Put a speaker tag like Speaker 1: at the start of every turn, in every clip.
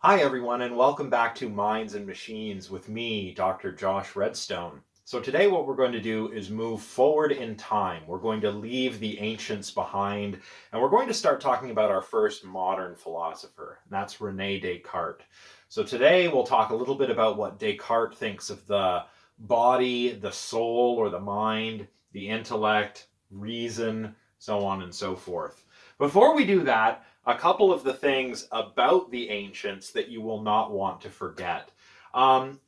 Speaker 1: Hi everyone, and welcome back to Minds and Machines with me, Dr. Josh Redstone. So today what we're going to do is move forward in time. We're going to leave the ancients behind, and we're going to start talking about our first modern philosopher, and that's Rene Descartes. So today we'll talk a little bit about what Descartes thinks of the body, the soul or the mind, the intellect, reason, so on and so forth. Before we do that, a couple of the things about the ancients that you will not want to forget.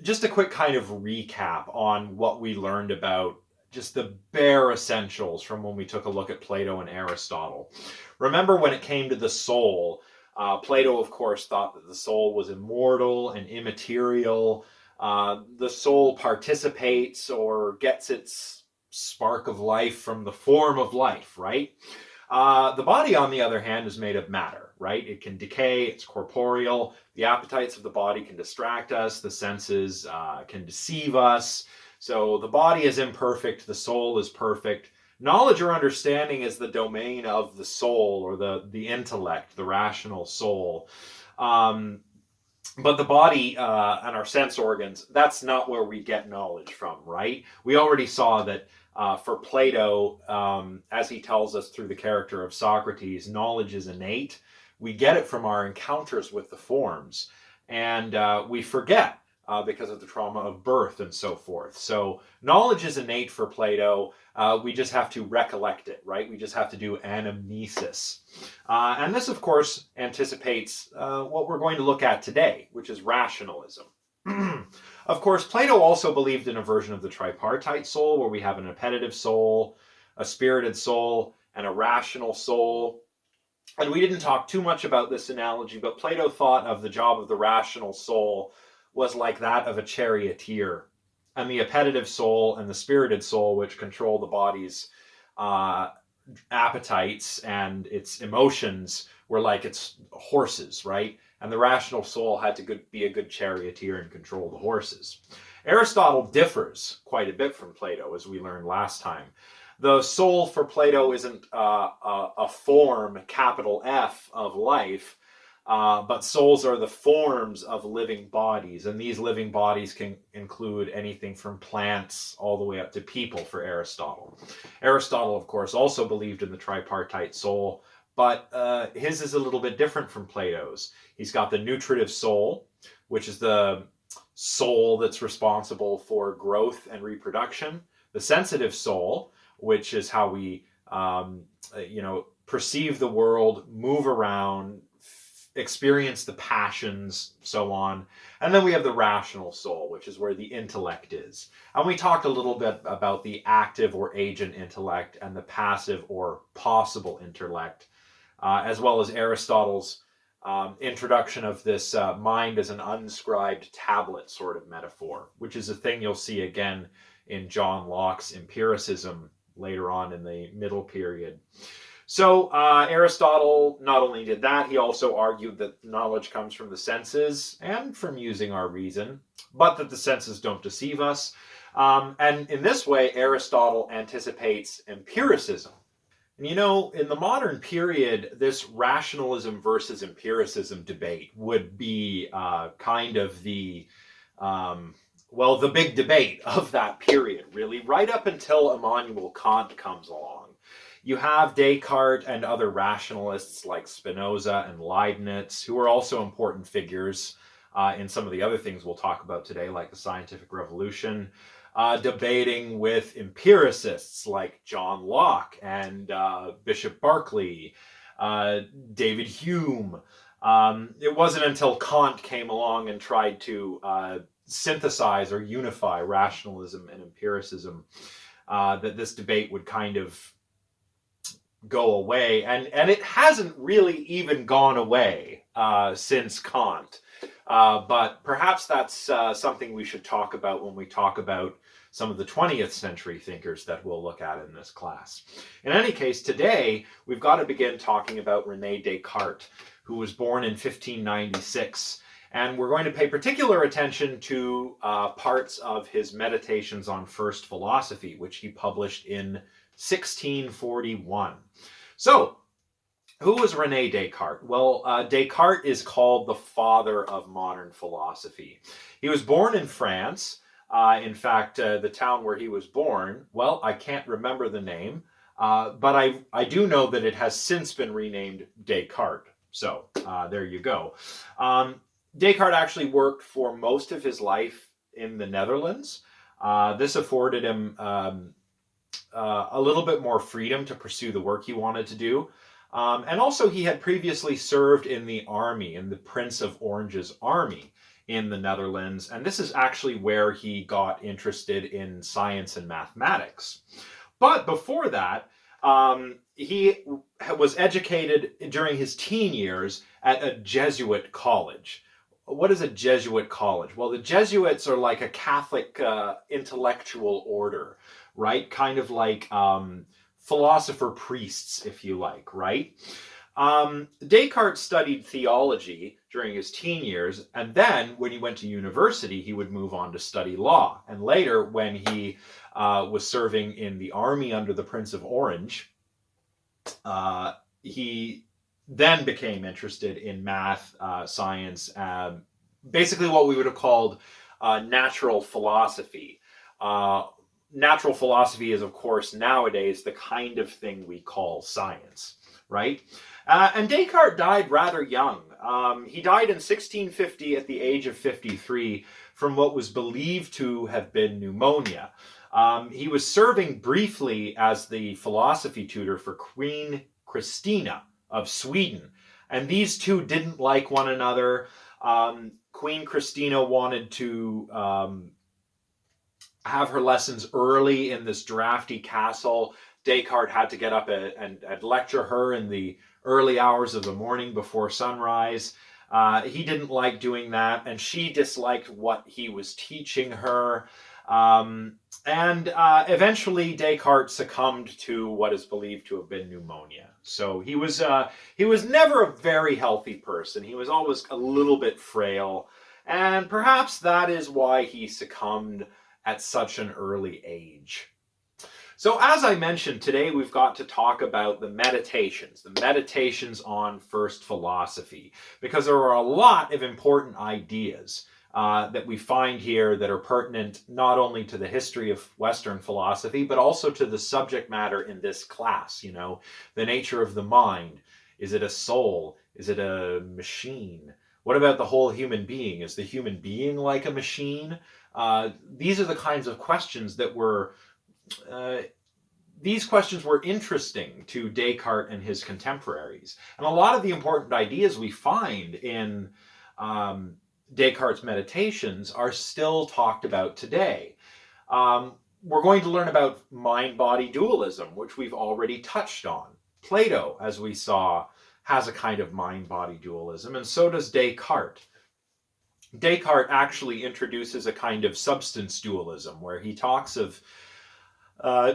Speaker 1: Just a quick kind of recap on what we learned about just the bare essentials from when we took a look at Plato and Aristotle. Remember, when it came to the soul, Plato, of course, thought that the soul was immortal and immaterial. The soul participates or gets its spark of life from the form of life, right? The body, on the other hand, is made of matter, right? It can decay, it's corporeal. The appetites of the body can distract us, the senses can deceive us. So the body is imperfect, the soul is perfect. Knowledge or understanding is the domain of the soul, or the intellect, the rational soul. But the body and our sense organs, that's not where we get knowledge from, right? We already saw that for Plato, as he tells us through the character of Socrates, knowledge is innate. We get it from our encounters with the forms, and we forget because of the trauma of birth and so forth. So knowledge is innate for Plato. We just have to recollect it, right? We just have to do anamnesis. And this, of course, anticipates what we're going to look at today, which is rationalism. Of course, Plato also believed in a version of the tripartite soul, where we have an appetitive soul, a spirited soul, and a rational soul. And we didn't talk too much about this analogy, but Plato thought of the job of the rational soul was like that of a charioteer. And the appetitive soul and the spirited soul, which control the body's appetites and its emotions, were like its horses, right? And the rational soul had to be a good charioteer and control the horses. Aristotle differs quite a bit from Plato, as we learned last time. The soul for Plato isn't a form, capital F, of life, but souls are the forms of living bodies, and these living bodies can include anything from plants all the way up to people for Aristotle. Aristotle, of course, also believed in the tripartite soul, but his is a little bit different from Plato's. He's got the nutritive soul, which is the soul that's responsible for growth and reproduction. The sensitive soul, which is how we, perceive the world, move around, experience the passions, so on. And then we have the rational soul, which is where the intellect is. And we talked a little bit about the active or agent intellect and the passive or possible intellect, as well as Aristotle's introduction of this mind as an unscribed tablet sort of metaphor, which is a thing you'll see again in John Locke's empiricism later on in the middle period. So Aristotle not only did that, he also argued that knowledge comes from the senses and from using our reason, but that the senses don't deceive us. And in this way, Aristotle anticipates empiricism. And in the modern period, this rationalism versus empiricism debate would be kind of the big debate of that period, really, right up until Immanuel Kant comes along. You have Descartes and other rationalists like Spinoza and Leibniz, who are also important figures in some of the other things we'll talk about today, like the scientific revolution, debating with empiricists like John Locke and Bishop Berkeley, David Hume. It wasn't until Kant came along and tried to synthesize or unify rationalism and empiricism that this debate would kind of go away, and it hasn't really even gone away since Kant. But perhaps that's something we should talk about when we talk about some of the 20th century thinkers that we'll look at in this class. In any case, today we've got to begin talking about Rene Descartes, who was born in 1596. And we're going to pay particular attention to parts of his Meditations on First Philosophy, which he published in 1641. So, Who was Rene Descartes? Well, Descartes is called the father of modern philosophy. He was born in France. In fact, the town where he was born, well, I can't remember the name, but I do know that it has since been renamed Descartes. So there you go. Descartes actually worked for most of his life in the Netherlands. This afforded him a little bit more freedom to pursue the work he wanted to do. And also, he had previously served in the army, in the Prince of Orange's army in the Netherlands. And this is actually where he got interested in science and mathematics. But before that, he was educated during his teen years at a Jesuit college. What is a Jesuit college? Well, the Jesuits are like a Catholic intellectual order, right? Kind of like philosopher priests, if you like, right? Descartes studied theology during his teen years, and then when he went to university, he would move on to study law. And later, when he was serving in the army under the Prince of Orange, he then became interested in math, science, basically what we would have called natural philosophy. Natural philosophy is, of course, nowadays the kind of thing we call science, right? And Descartes died rather young. He died in 1650 at the age of 53 from what was believed to have been pneumonia. He was serving briefly as the philosophy tutor for Queen Christina of Sweden. And these two didn't like one another. Queen Christina wanted to have her lessons early in this drafty castle. Descartes had to get up and lecture her in the early hours of the morning before sunrise. He didn't like doing that, and she disliked what he was teaching her. Eventually Descartes succumbed to what is believed to have been pneumonia. So he was never a very healthy person. He was always a little bit frail, and perhaps that is why he succumbed at such an early age. So as I mentioned, today we've got to talk about the meditations on first philosophy, because there are a lot of important ideas that we find here that are pertinent not only to the history of Western philosophy, but also to the subject matter in this class. You know, the nature of the mind. Is it a soul? Is it a machine? What about the whole human being? Is the human being like a machine? These are the kinds of questions that were interesting to Descartes and his contemporaries. And a lot of the important ideas we find in Descartes' meditations are still talked about today. We're going to learn about mind-body dualism, which we've already touched on. Plato, as we saw, has a kind of mind-body dualism, and so does Descartes. Descartes actually introduces a kind of substance dualism, where he talks of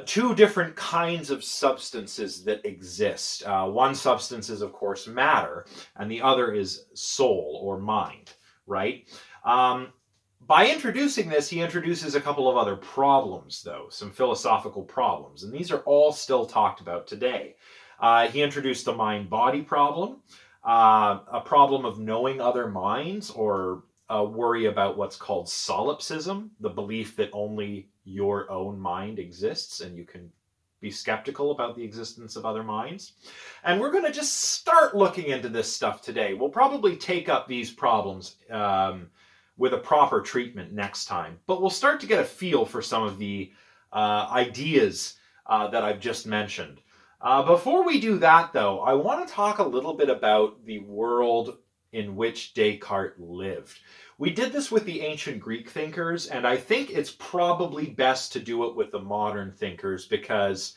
Speaker 1: two different kinds of substances that exist. One substance is, of course, matter, and the other is soul or mind, right? By introducing this, he introduces a couple of other problems, though, some philosophical problems, and these are all still talked about today. He introduced the mind-body problem, a problem of knowing other minds, or a worry about what's called solipsism, the belief that only your own mind exists and you can be skeptical about the existence of other minds. And we're going to just start looking into this stuff today. We'll probably take up these problems with a proper treatment next time, but we'll start to get a feel for some of the ideas that I've just mentioned. Before we do that, though, I want to talk a little bit about the world in which Descartes lived. We did this with the ancient Greek thinkers, and I think it's probably best to do it with the modern thinkers, because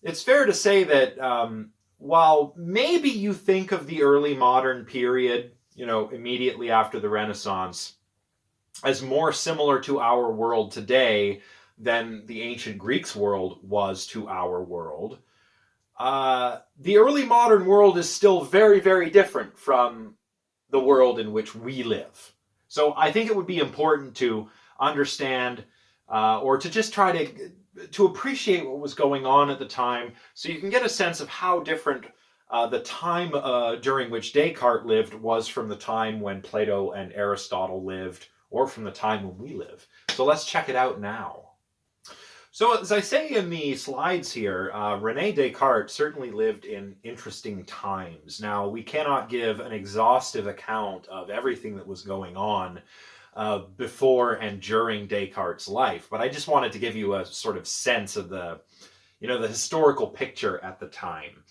Speaker 1: it's fair to say that while maybe you think of the early modern period, you know, immediately after the Renaissance, as more similar to our world today than the ancient Greeks' world was to our world, the early modern world is still very, very different from the world in which we live. So I think it would be important to understand or to just try to appreciate what was going on at the time, so you can get a sense of how different the time during which Descartes lived was from the time when Plato and Aristotle lived, or from the time when we live. So let's check it out now. So as I say in the slides here, Rene Descartes certainly lived in interesting times. Now, we cannot give an exhaustive account of everything that was going on before and during Descartes' life, but I just wanted to give you a sort of sense of the historical picture at the time.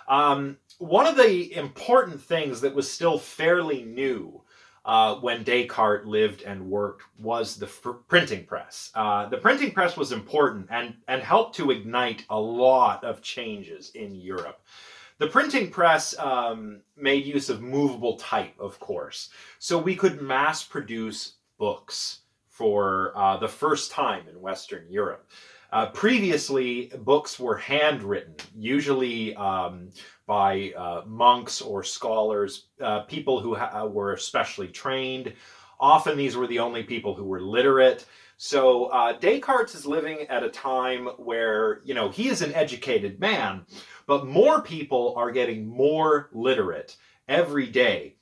Speaker 1: One of the important things that was still fairly new when Descartes lived and worked was the printing press. The printing press was important and helped to ignite a lot of changes in Europe. The printing press made use of movable type, of course, so we could mass produce books for the first time in Western Europe. Previously, books were handwritten, usually by monks or scholars, people who were especially trained. Often these were the only people who were literate. So Descartes is living at a time where, he is an educated man, but more people are getting more literate every day.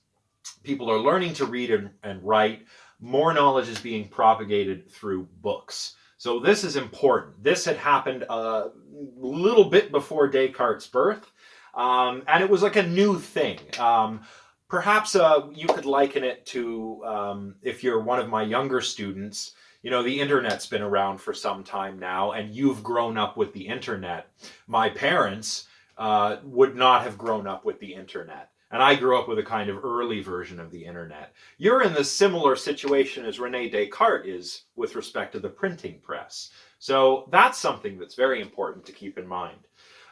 Speaker 1: People are learning to read and write. More knowledge is being propagated through books. So this is important. This had happened a little bit before Descartes' birth, and it was like a new thing. Perhaps you could liken it to, if you're one of my younger students, the internet's been around for some time now, and you've grown up with the internet. My parents would not have grown up with the internet. And I grew up with a kind of early version of the internet. You're in the similar situation as Rene Descartes is with respect to the printing press. So that's something that's very important to keep in mind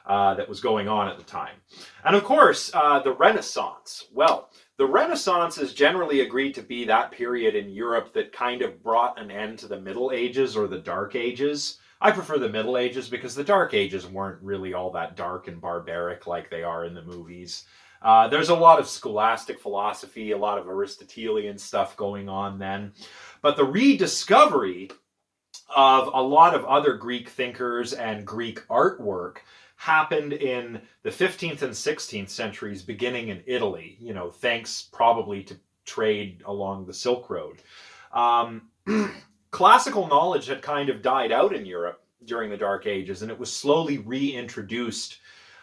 Speaker 1: that was going on at the time. And of course, the Renaissance. Well, the Renaissance is generally agreed to be that period in Europe that kind of brought an end to the Middle Ages or the Dark Ages. I prefer the Middle Ages because the Dark Ages weren't really all that dark and barbaric like they are in the movies. There's a lot of scholastic philosophy, a lot of Aristotelian stuff going on then. But the rediscovery of a lot of other Greek thinkers and Greek artwork happened in the 15th and 16th centuries, beginning in Italy, thanks probably to trade along the Silk Road. Classical knowledge had kind of died out in Europe during the Dark Ages, and it was slowly reintroduced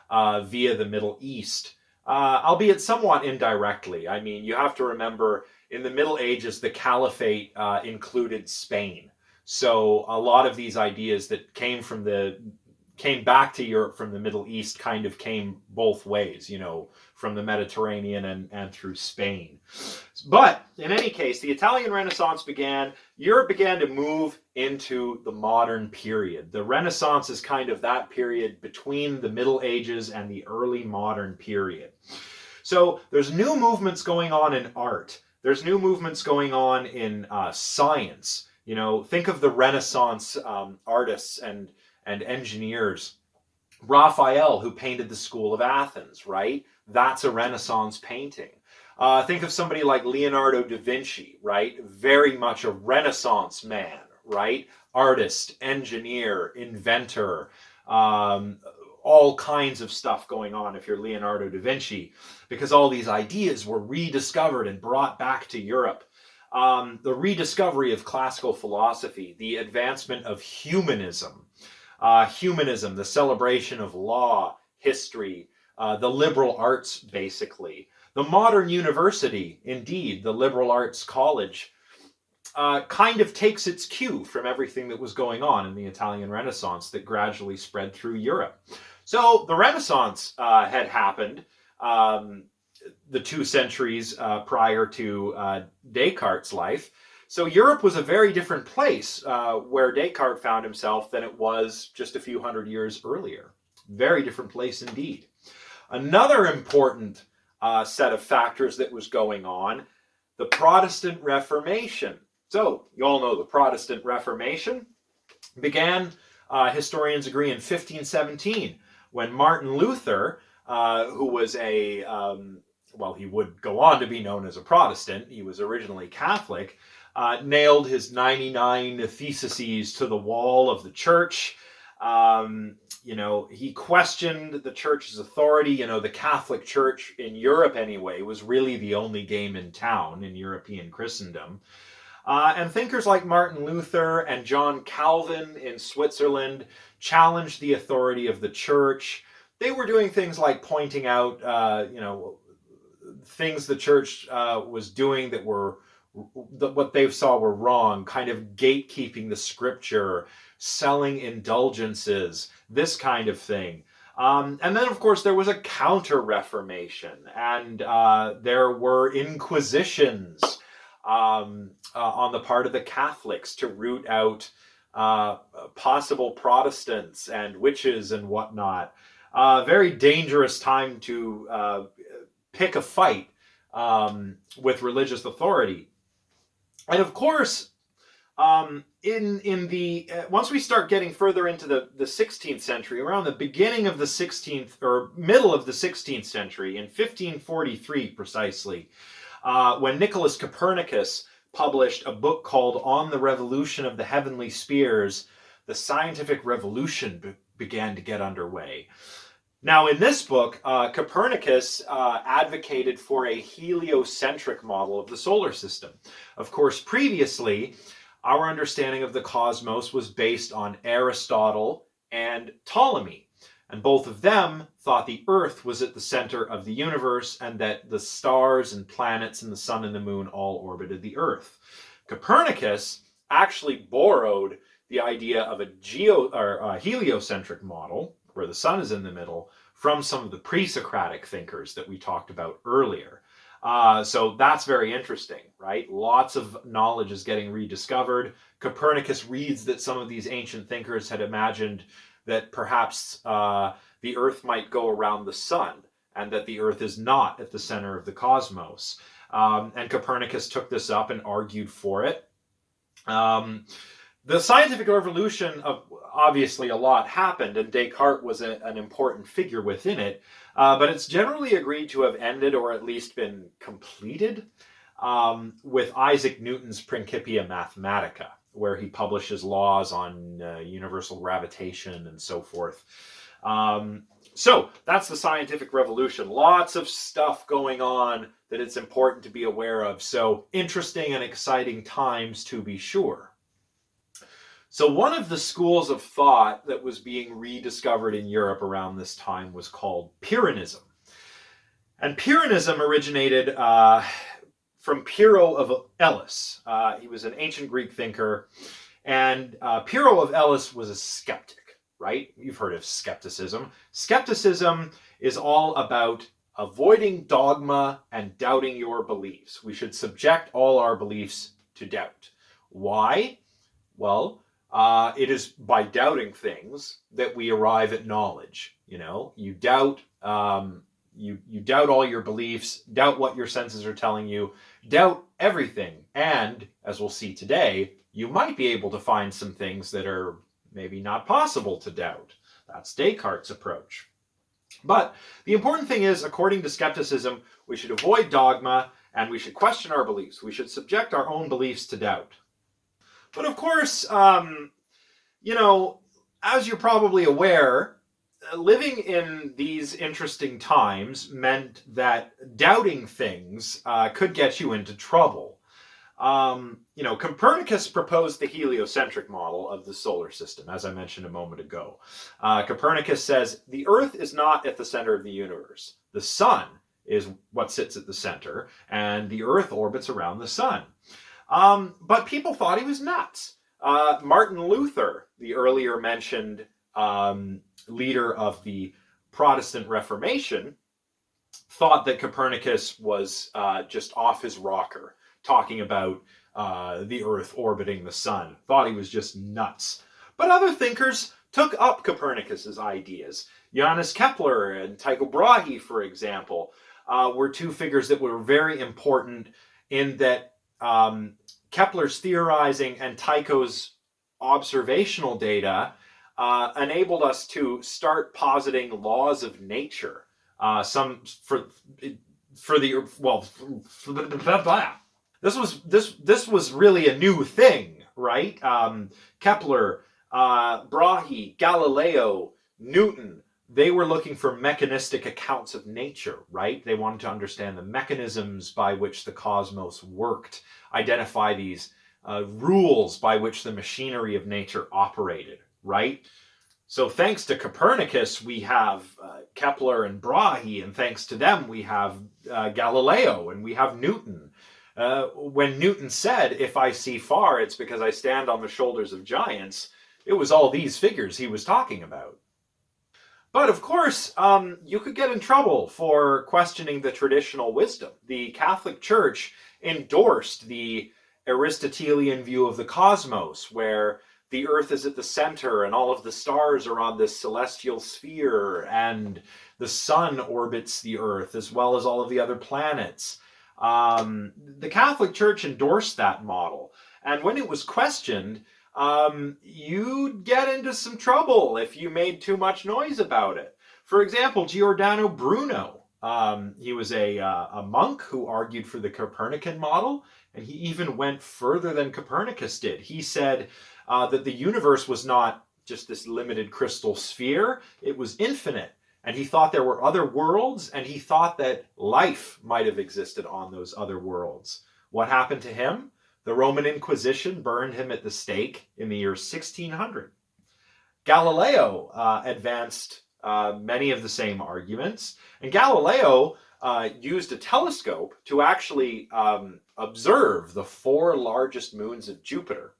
Speaker 1: via the Middle East. Albeit somewhat indirectly. I mean, you have to remember, in the Middle Ages, the Caliphate included Spain. So a lot of these ideas that came back to Europe from the Middle East kind of came both ways, from the Mediterranean and through Spain. But in any case, the Italian Renaissance began. Europe began to move into the modern period. The Renaissance is kind of that period between the Middle Ages and the early modern period. So there's new movements going on in art. There's new movements going on in science. Think of the Renaissance artists and engineers. Raphael, who painted the School of Athens, right? That's a Renaissance painting. Think of somebody like Leonardo da Vinci, right? Very much a Renaissance man, right? Artist, engineer, inventor, all kinds of stuff going on if you're Leonardo da Vinci, because all these ideas were rediscovered and brought back to Europe. The rediscovery of classical philosophy, the advancement of humanism, the celebration of law, history, the liberal arts, basically. The modern university, indeed, the liberal arts college, kind of takes its cue from everything that was going on in the Italian Renaissance that gradually spread through Europe. So the Renaissance had happened the 2 centuries prior to Descartes' life. So Europe was a very different place where Descartes found himself than it was just a few hundred years earlier. Very different place indeed. Another important set of factors that was going on, the Protestant Reformation. So you all know the Protestant Reformation began, historians agree, in 1517 when Martin Luther, who was he would go on to be known as a Protestant. He was originally Catholic. Nailed his 99 theses to the wall of the church. He questioned the church's authority. The Catholic Church in Europe, anyway, was really the only game in town in European Christendom. And thinkers like Martin Luther and John Calvin in Switzerland challenged the authority of the church. They were doing things like pointing out, things the church was doing that were what they saw were wrong, kind of gatekeeping the scripture, selling indulgences, this kind of thing. And then, of course, there was a counter-reformation, and there were inquisitions on the part of the Catholics to root out possible Protestants and witches and whatnot. Very dangerous time to pick a fight with religious authority. And of course, once we start getting further into the 16th century, around the beginning of the 16th or middle of the 16th century, in 1543 precisely, when Nicholas Copernicus published a book called On the Revolution of the Heavenly Spheres, the scientific revolution began to get underway. Now, in this book, Copernicus advocated for a heliocentric model of the solar system. Of course, previously, our understanding of the cosmos was based on Aristotle and Ptolemy, and both of them thought the Earth was at the center of the universe and that the stars and planets and the sun and the moon all orbited the Earth. Copernicus actually borrowed the idea of a heliocentric model, where the sun is in the middle, from some of the pre-Socratic thinkers that we talked about earlier. So that's very interesting, right? Lots of knowledge is getting rediscovered. Copernicus reads that some of these ancient thinkers had imagined that perhaps the Earth might go around the sun, and that the Earth is not at the center of the cosmos. And Copernicus took this up and argued for it. The scientific revolution, obviously a lot happened, and Descartes was an important figure within it, but it's generally agreed to have ended, or at least been completed, with Isaac Newton's Principia Mathematica, where he publishes laws on universal gravitation and so forth. So that's the scientific revolution. Lots of stuff going on that it's important to be aware of. So interesting and exciting times, to be sure. So one of the schools of thought that was being rediscovered in Europe around this time was called Pyrrhonism. And Pyrrhonism originated from Pyrrho of Elis. He was an ancient Greek thinker, and Pyrrho of Elis was a skeptic, right? You've heard of skepticism. Skepticism is all about avoiding dogma and doubting your beliefs. We should subject all our beliefs to doubt. Why? Well, it is by doubting things that we arrive at knowledge. You doubt, you doubt all your beliefs, doubt what your senses are telling you, doubt everything. And as we'll see today, you might be able to find some things that are maybe not possible to doubt. That's Descartes' approach. But the important thing is, according to skepticism, we should avoid dogma and we should question our beliefs. We should subject our own beliefs to doubt. But of course, as you're probably aware, living in these interesting times meant that doubting things could get you into trouble. Copernicus proposed the heliocentric model of the solar system, as I mentioned a moment ago. Copernicus says the Earth is not at the center of the universe. The sun is what sits at the center, and the Earth orbits around the sun. But people thought he was nuts. Martin Luther, the earlier mentioned leader of the Protestant Reformation, thought that Copernicus was just off his rocker, talking about the Earth orbiting the sun. Thought he was just nuts. But other thinkers took up Copernicus's ideas. Johannes Kepler and Tycho Brahe, for example, were two figures that were very important in that Kepler's theorizing and Tycho's observational data enabled us to start positing laws of nature. This was really a new thing, right? Kepler Brahe, Galileo, Newton, they were looking for mechanistic accounts of nature, right? They wanted to understand the mechanisms by which the cosmos worked, identify these rules by which the machinery of nature operated, right? So thanks to Copernicus, we have Kepler and Brahe, and thanks to them, we have Galileo and we have Newton. When Newton said, "If I see far, it's because I stand on the shoulders of giants," it was all these figures he was talking about. But of course, you could get in trouble for questioning the traditional wisdom. The Catholic Church endorsed the Aristotelian view of the cosmos, where the Earth is at the center and all of the stars are on this celestial sphere, and the sun orbits the Earth as well as all of the other planets. The Catholic Church endorsed that model, and when it was questioned, you'd get into some trouble if you made too much noise about it. For example, Giordano Bruno, he was a monk who argued for the Copernican model, and he even went further than Copernicus did. He said that the universe was not just this limited crystal sphere, it was infinite. And he thought there were other worlds, and he thought that life might have existed on those other worlds. What happened to him? The Roman Inquisition burned him at the stake in the year 1600. Galileo advanced many of the same arguments, and Galileo used a telescope to actually observe the 4 largest moons of Jupiter.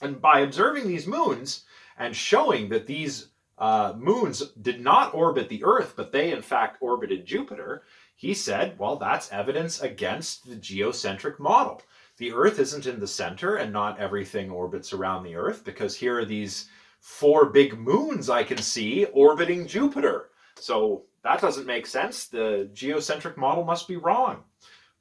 Speaker 1: And by observing these moons and showing that these moons did not orbit the Earth, but they in fact orbited Jupiter, he said, well, that's evidence against the geocentric model. The Earth isn't in the center, and not everything orbits around the Earth, because here are these 4 big moons I can see orbiting Jupiter. So that doesn't make sense. The geocentric model must be wrong.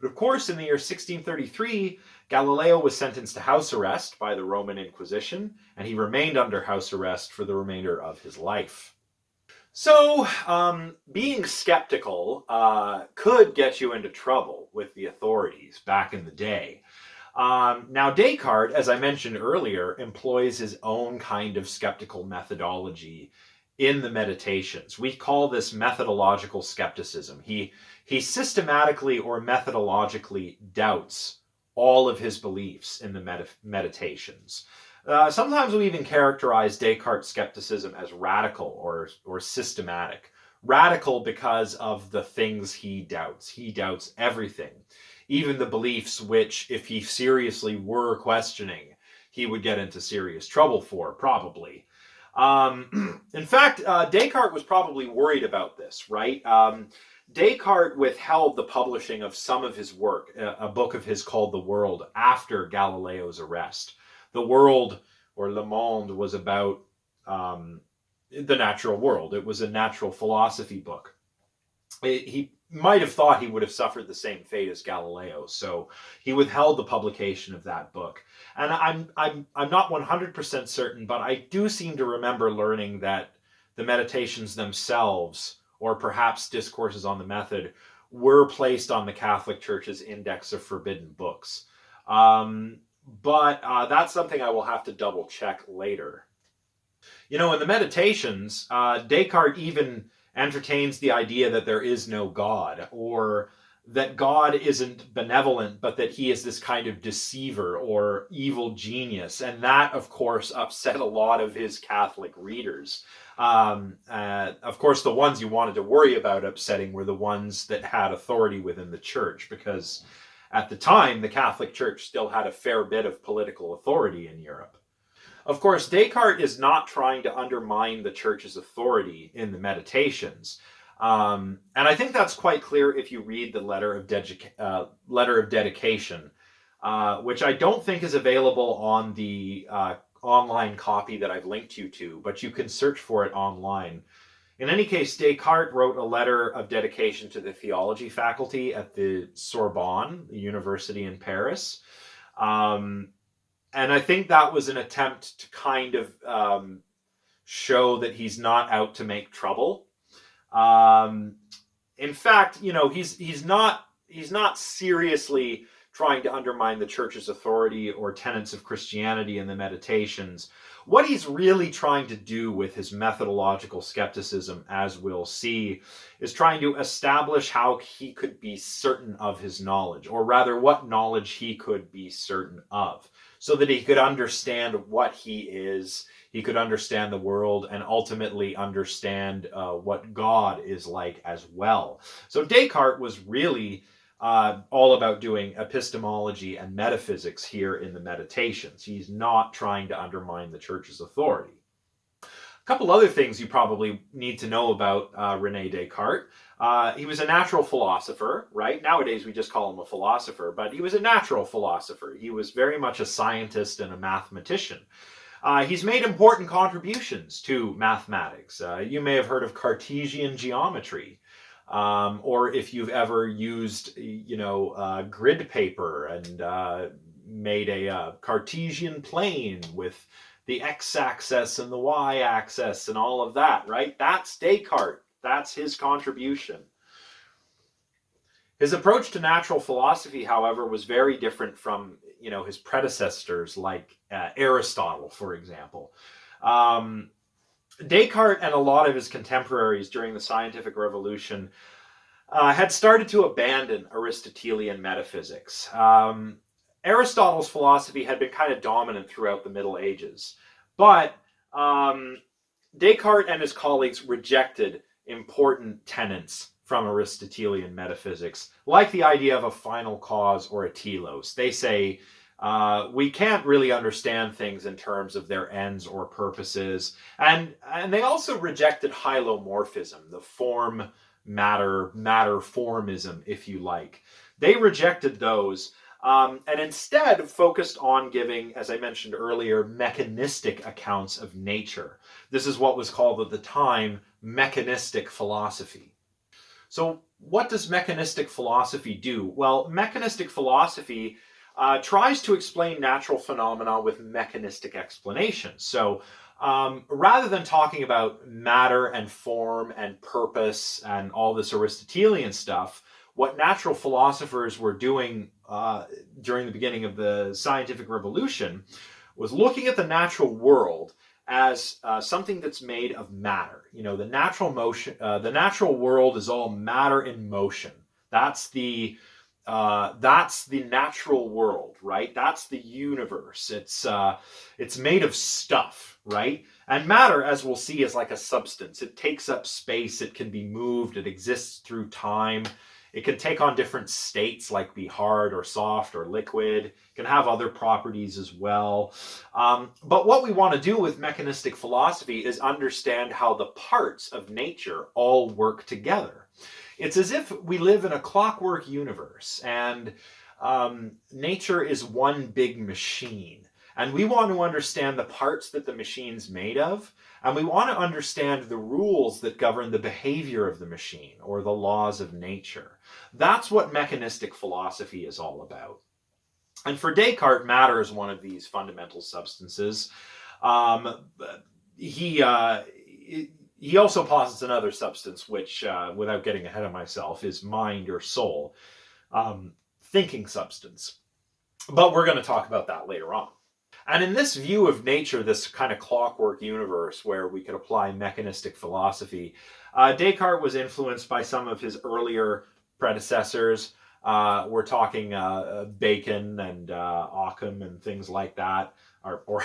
Speaker 1: But of course, in the year 1633, Galileo was sentenced to house arrest by the Roman Inquisition, and he remained under house arrest for the remainder of his life. So, being skeptical could get you into trouble with the authorities back in the day. Now, Descartes, as I mentioned earlier, employs his own kind of skeptical methodology in the Meditations. We call this methodological skepticism. He systematically or methodologically doubts all of his beliefs in the Meditations. Sometimes we even characterize Descartes' skepticism as radical or systematic. Radical because of the things he doubts. He doubts everything, even the beliefs which, if he seriously were questioning, he would get into serious trouble for, probably. In fact, Descartes was probably worried about this, right? Descartes withheld the publishing of some of his work, a book of his called The World, after Galileo's arrest. The World, or Le Monde, was about the natural world. It was a natural philosophy book. He might have thought he would have suffered the same fate as Galileo, so he withheld the publication of that book. And I'm not 100% certain, but I do seem to remember learning that the Meditations themselves, or perhaps Discourses on the Method, were placed on the Catholic Church's Index of Forbidden Books. But that's something I will have to double check later. You know, in the Meditations, Descartes even entertains the idea that there is no God, or that God isn't benevolent, but that he is this kind of deceiver or evil genius. And that, of course, upset a lot of his Catholic readers. Of course, the ones you wanted to worry about upsetting were the ones that had authority within the church, because at the time, the Catholic Church still had a fair bit of political authority in Europe. Of course, Descartes is not trying to undermine the church's authority in the Meditations. And I think that's quite clear if you read the letter of dedication, which I don't think is available on the online copy that I've linked you to, but you can search for it online. In any case, Descartes wrote a letter of dedication to the theology faculty at the Sorbonne, the university in Paris. And I think that was an attempt to kind of show that he's not out to make trouble. In fact, you know, he's not seriously trying to undermine the church's authority or tenets of Christianity in the Meditations. What he's really trying to do with his methodological skepticism, as we'll see, is trying to establish how he could be certain of his knowledge, or rather what knowledge he could be certain of, so that he could understand what he is, he could understand the world, and ultimately understand what God is like as well. So Descartes was really all about doing epistemology and metaphysics here in the Meditations. He's not trying to undermine the church's authority. A couple other things you probably need to know about Rene Descartes. He was a natural philosopher, right? Nowadays we just call him a philosopher, but he was a natural philosopher. He was very much a scientist and a mathematician. He's made important contributions to mathematics. You may have heard of Cartesian geometry. Or if you've ever used, grid paper and made a Cartesian plane with the x-axis and the y-axis and all of that, right? That's Descartes. That's his contribution. His approach to natural philosophy, however, was very different from, his predecessors like Aristotle, for example. Descartes and a lot of his contemporaries during the scientific revolution had started to abandon Aristotelian metaphysics. Aristotle's philosophy had been kind of dominant throughout the Middle Ages, but Descartes and his colleagues rejected important tenets from Aristotelian metaphysics, like the idea of a final cause or a telos. They say, we can't really understand things in terms of their ends or purposes. And they also rejected hylomorphism, the form, matter formism, if you like. They rejected those and instead focused on giving, as I mentioned earlier, mechanistic accounts of nature. This is what was called at the time mechanistic philosophy. So what does mechanistic philosophy do? Well, mechanistic philosophy tries to explain natural phenomena with mechanistic explanations. So rather than talking about matter and form and purpose and all this Aristotelian stuff, what natural philosophers were doing during the beginning of the scientific revolution was looking at the natural world as something that's made of matter. The natural world is all matter in motion. That's the natural world, right? That's the universe. It's made of stuff, right? And matter, as we'll see, is like a substance. It takes up space. It can be moved. It exists through time. It can take on different states, like be hard or soft or liquid. It can have other properties as well. But what we want to do with mechanistic philosophy is understand how the parts of nature all work together. It's as if we live in a clockwork universe and nature is one big machine. And we want to understand the parts that the machine's made of, and we want to understand the rules that govern the behavior of the machine or the laws of nature. That's what mechanistic philosophy is all about. And for Descartes, matter is one of these fundamental substances. He also posits another substance, which, without getting ahead of myself, is mind or soul, thinking substance. But we're going to talk about that later on. And in this view of nature, this kind of clockwork universe where we could apply mechanistic philosophy, Descartes was influenced by some of his earlier predecessors. We're talking Bacon and Occam and things like that, or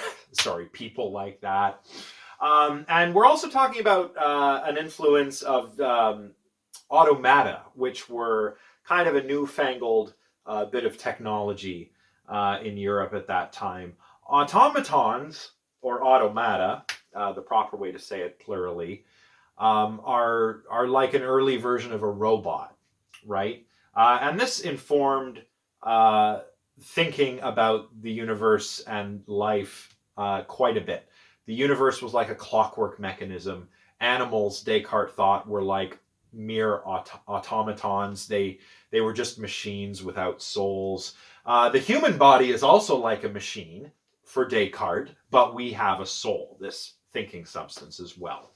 Speaker 1: people like that. And we're also talking about an influence of automata, which were kind of a newfangled bit of technology in Europe at that time. Automatons, or automata, the proper way to say it plurally, are like an early version of a robot, right? And this informed thinking about the universe and life quite a bit. The universe was like a clockwork mechanism. Animals, Descartes thought, were like mere automatons. They were just machines without souls. The human body is also like a machine for Descartes, but we have a soul, this thinking substance as well.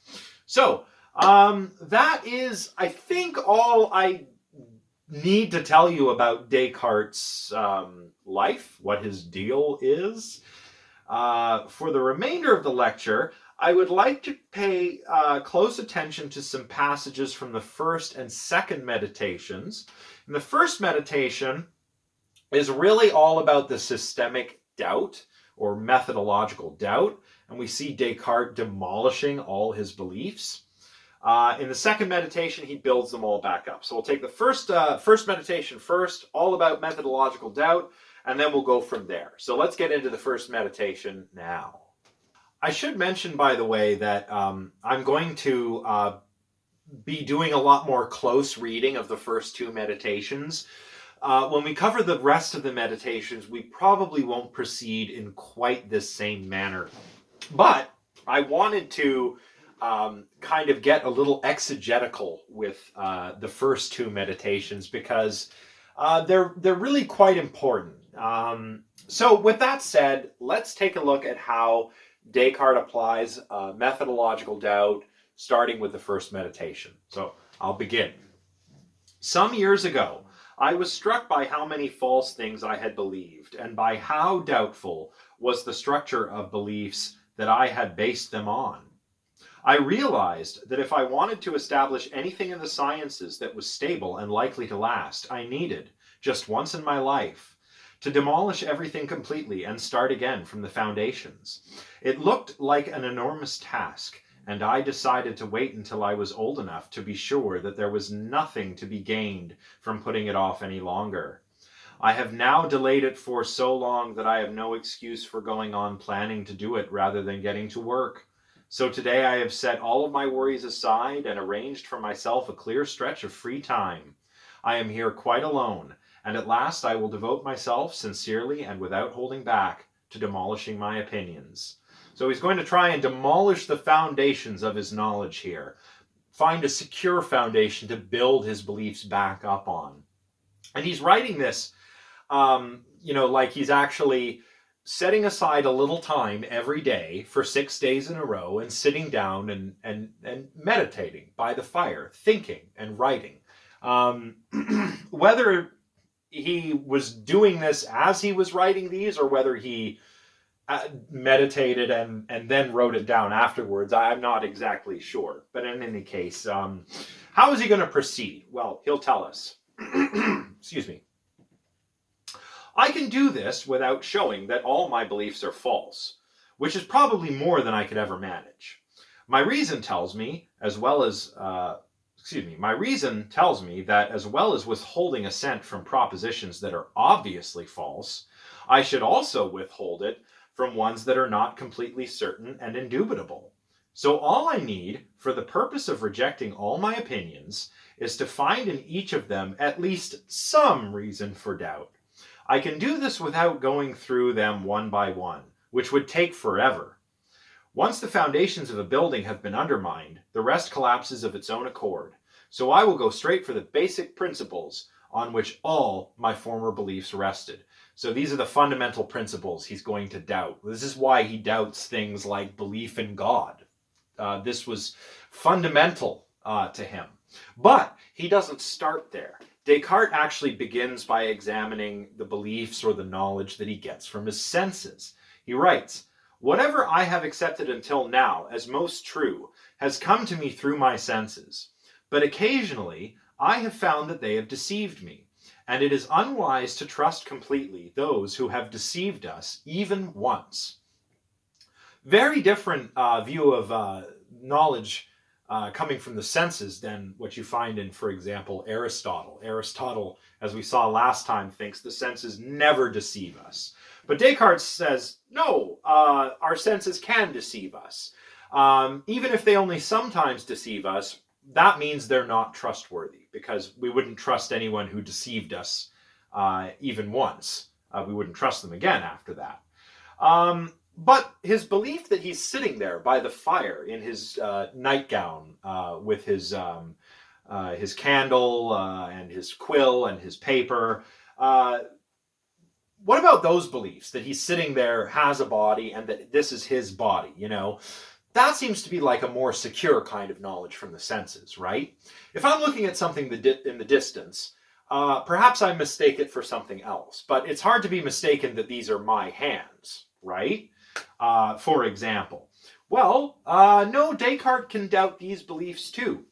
Speaker 1: So that is, I think, all I need to tell you about Descartes' life, what his deal is. For the remainder of the lecture, I would like to pay close attention to some passages from the first and second meditations. And the first meditation is really all about the systemic doubt or methodological doubt, and we see Descartes demolishing all his beliefs. In the second meditation, he builds them all back up. So we'll take the first meditation first, all about methodological doubt, and then we'll go from there. So let's get into the first meditation now. I should mention, by the way, that I'm going to be doing a lot more close reading of the first two meditations. When we cover the rest of the meditations, we probably won't proceed in quite this same manner. But I wanted to kind of get a little exegetical with the first two meditations because they're really quite important. So with that said, let's take a look at how Descartes applies methodological doubt, starting with the first meditation. So I'll begin. Some years ago, I was struck by how many false things I had believed, and by how doubtful was the structure of beliefs that I had based them on. I realized that if I wanted to establish anything in the sciences that was stable and likely to last, I needed, just once in my life, to demolish everything completely and start again from the foundations. It looked like an enormous task, and I decided to wait until I was old enough to be sure that there was nothing to be gained from putting it off any longer. I have now delayed it for so long that I have no excuse for going on planning to do it rather than getting to work. So today I have set all of my worries aside and arranged for myself a clear stretch of free time. I am here quite alone, and at last I will devote myself sincerely and without holding back to demolishing my opinions. So he's going to try and demolish the foundations of his knowledge here. Find a secure foundation to build his beliefs back up on. And he's writing this, like he's actually setting aside a little time every day for 6 days in a row and sitting down and meditating by the fire, thinking and writing. Whether he was doing this as he was writing these or whether he meditated and then wrote it down afterwards, I'm not exactly sure. But in any case, how is he going to proceed? Well, he'll tell us. Excuse me. I can do this without showing that all my beliefs are false, which is probably more than I could ever manage. My reason tells me, my reason tells me that as well as withholding assent from propositions that are obviously false, I should also withhold it from ones that are not completely certain and indubitable. So all I need, for the purpose of rejecting all my opinions, is to find in each of them at least some reason for doubt. I can do this without going through them one by one, which would take forever. Once the foundations of a building have been undermined, the rest collapses of its own accord. So I will go straight for the basic principles on which all my former beliefs rested. So these are the fundamental principles he's going to doubt. This is why he doubts things like belief in God. This was fundamental to him. But he doesn't start there. Descartes actually begins by examining the beliefs or the knowledge that he gets from his senses. He writes, "Whatever I have accepted until now as most true has come to me through my senses. But occasionally I have found that they have deceived me. And it is unwise to trust completely those who have deceived us even once." Very different view of knowledge coming from the senses than what you find in, for example, Aristotle. Aristotle, as we saw last time, thinks the senses never deceive us. But Descartes says, no, our senses can deceive us. Even if they only sometimes deceive us, that means they're not trustworthy, because we wouldn't trust anyone who deceived us even once. We wouldn't trust them again after that. But his belief that he's sitting there by the fire in his nightgown with his candle and his quill and his paper, what about those beliefs that he's sitting there, has a body, and that this is his body, That seems to be like a more secure kind of knowledge from the senses, right? If I'm looking at something in the distance, perhaps I mistake it for something else. But it's hard to be mistaken that these are my hands, right? For example. Well, no, Descartes can doubt these beliefs too.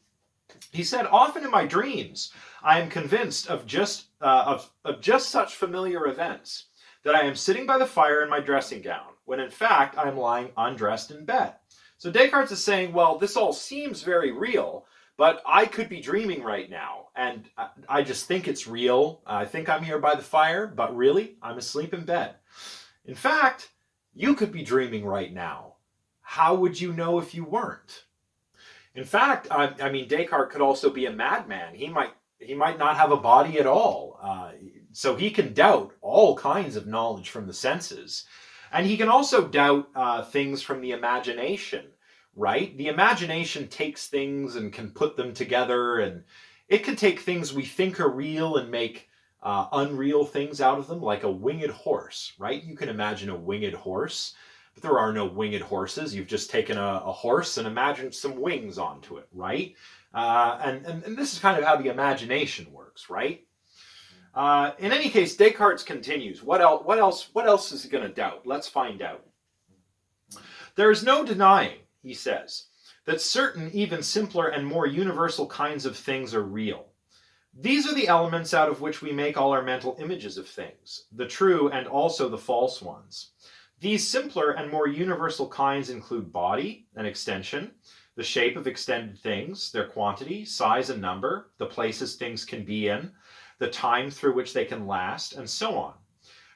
Speaker 1: He said, often in my dreams, I am convinced of just such familiar events, that I am sitting by the fire in my dressing gown, when in fact I am lying undressed in bed. So Descartes is saying, well, this all seems very real, but I could be dreaming right now, and I just think it's real. I think I'm here by the fire, but really, I'm asleep in bed. In fact, you could be dreaming right now. How would you know if you weren't? In fact, I mean, Descartes could also be a madman. He might not have a body at all. So he can doubt all kinds of knowledge from the senses. And he can also doubt things from the imagination, right? The imagination takes things and can put them together, and it can take things we think are real and make unreal things out of them, like a winged horse, right? You can imagine a winged horse, but there are no winged horses. You've just taken a horse and imagined some wings onto it, right? And this is kind of how the imagination works, right? In any case, Descartes continues. What else is he going to doubt? Let's find out. There is no denying, he says, that certain even simpler and more universal kinds of things are real. These are the elements out of which we make all our mental images of things, the true and also the false ones. These simpler and more universal kinds include body and extension, the shape of extended things, their quantity, size and number, the places things can be in, the time through which they can last, and so on.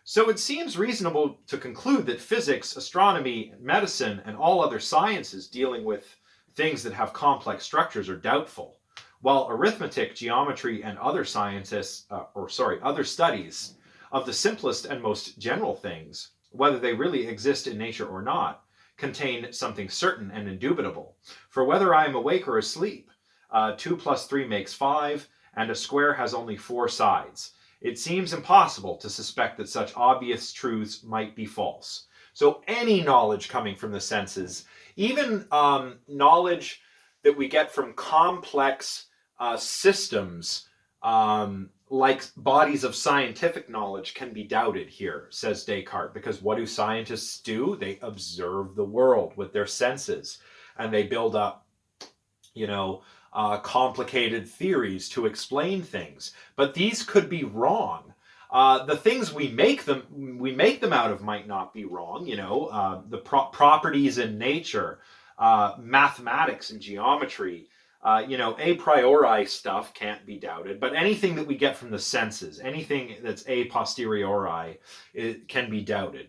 Speaker 1: So it seems reasonable to conclude that physics, astronomy, medicine, and all other sciences dealing with things that have complex structures are doubtful, while arithmetic, geometry, and other studies of the simplest and most general things, whether they really exist in nature or not, contain something certain and indubitable. For whether I am awake or asleep, 2 plus 3 makes 5, and a square has only 4 sides. It seems impossible to suspect that such obvious truths might be false. So any knowledge coming from the senses, even knowledge that we get from complex systems, like bodies of scientific knowledge, can be doubted here, says Descartes, because what do scientists do? They observe the world with their senses, and they build up, complicated theories to explain things. But these could be wrong. The things we make them out of might not be wrong. The properties in nature, mathematics and geometry. A priori stuff can't be doubted, but anything that we get from the senses, anything that's a posteriori, it can be doubted.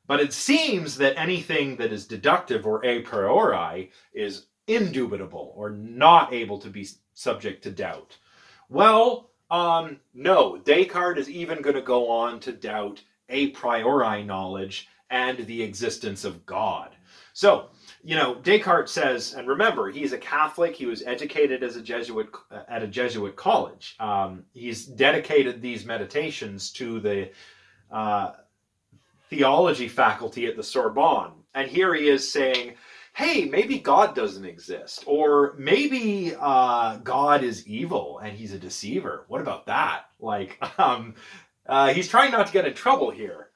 Speaker 1: But it seems that anything that is deductive or a priori is indubitable or not able to be subject to doubt. Well, no, Descartes is even going to go on to doubt a priori knowledge and the existence of God. So, Descartes says, and remember, he's a Catholic. He was educated as a Jesuit at a Jesuit college. He's dedicated these meditations to the theology faculty at the Sorbonne. And here he is saying, hey, maybe God doesn't exist. Or maybe God is evil and he's a deceiver. What about that? He's trying not to get in trouble here.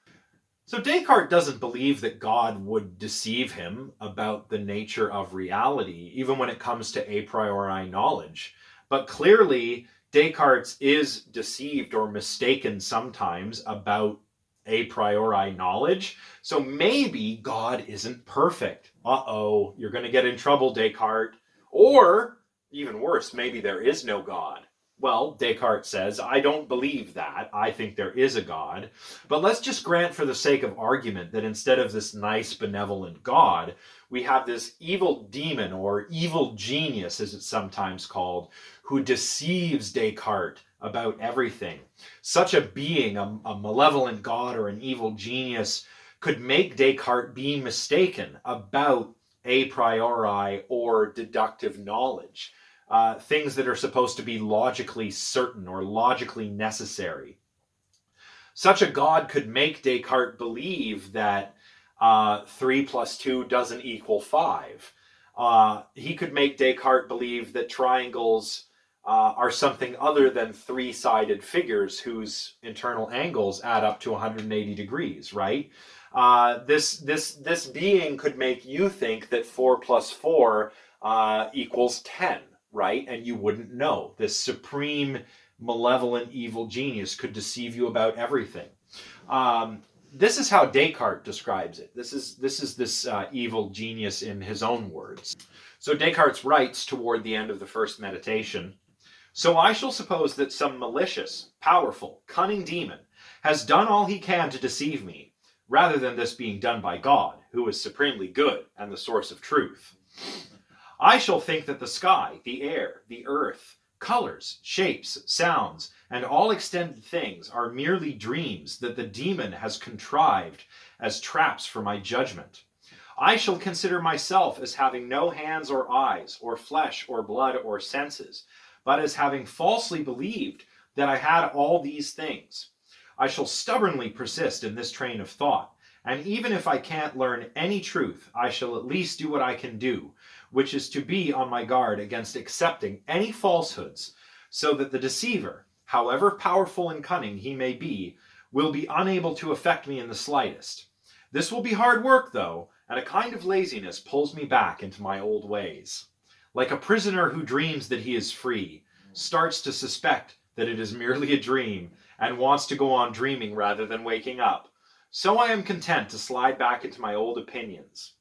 Speaker 1: So Descartes doesn't believe that God would deceive him about the nature of reality, even when it comes to a priori knowledge. But clearly, Descartes is deceived or mistaken sometimes about a priori knowledge. So maybe God isn't perfect. Uh-oh, you're going to get in trouble, Descartes. Or, even worse, maybe there is no God. Well, Descartes says, I don't believe that. I think there is a God. But let's just grant for the sake of argument that instead of this nice, benevolent God, we have this evil demon, or evil genius, as it's sometimes called, who deceives Descartes about everything. Such a being, a malevolent God or an evil genius, could make Descartes be mistaken about a priori or deductive knowledge. Things that are supposed to be logically certain or logically necessary. Such a God could make Descartes believe that 3 plus 2 doesn't equal 5. He could make Descartes believe that triangles are something other than three-sided figures whose internal angles add up to 180 degrees, right? This being could make you think that 4 plus 4 equals 10, right? And you wouldn't know. This supreme, malevolent, evil genius could deceive you about everything. This is how Descartes describes it. This is this evil genius in his own words. So Descartes writes toward the end of the first meditation, "So I shall suppose that some malicious, powerful, cunning demon has done all he can to deceive me, rather than this being done by God, who is supremely good and the source of truth. I shall think that the sky, the air, the earth, colors, shapes, sounds, and all extended things are merely dreams that the demon has contrived as traps for my judgment. I shall consider myself as having no hands or eyes, or flesh or blood or senses, but as having falsely believed that I had all these things. I shall stubbornly persist in this train of thought, and even if I can't learn any truth, I shall at least do what I can do, which is to be on my guard against accepting any falsehoods, so that the deceiver, however powerful and cunning he may be, will be unable to affect me in the slightest. This will be hard work, though, and a kind of laziness pulls me back into my old ways. Like a prisoner who dreams that he is free, starts to suspect that it is merely a dream, and wants to go on dreaming rather than waking up, so I am content to slide back into my old opinions.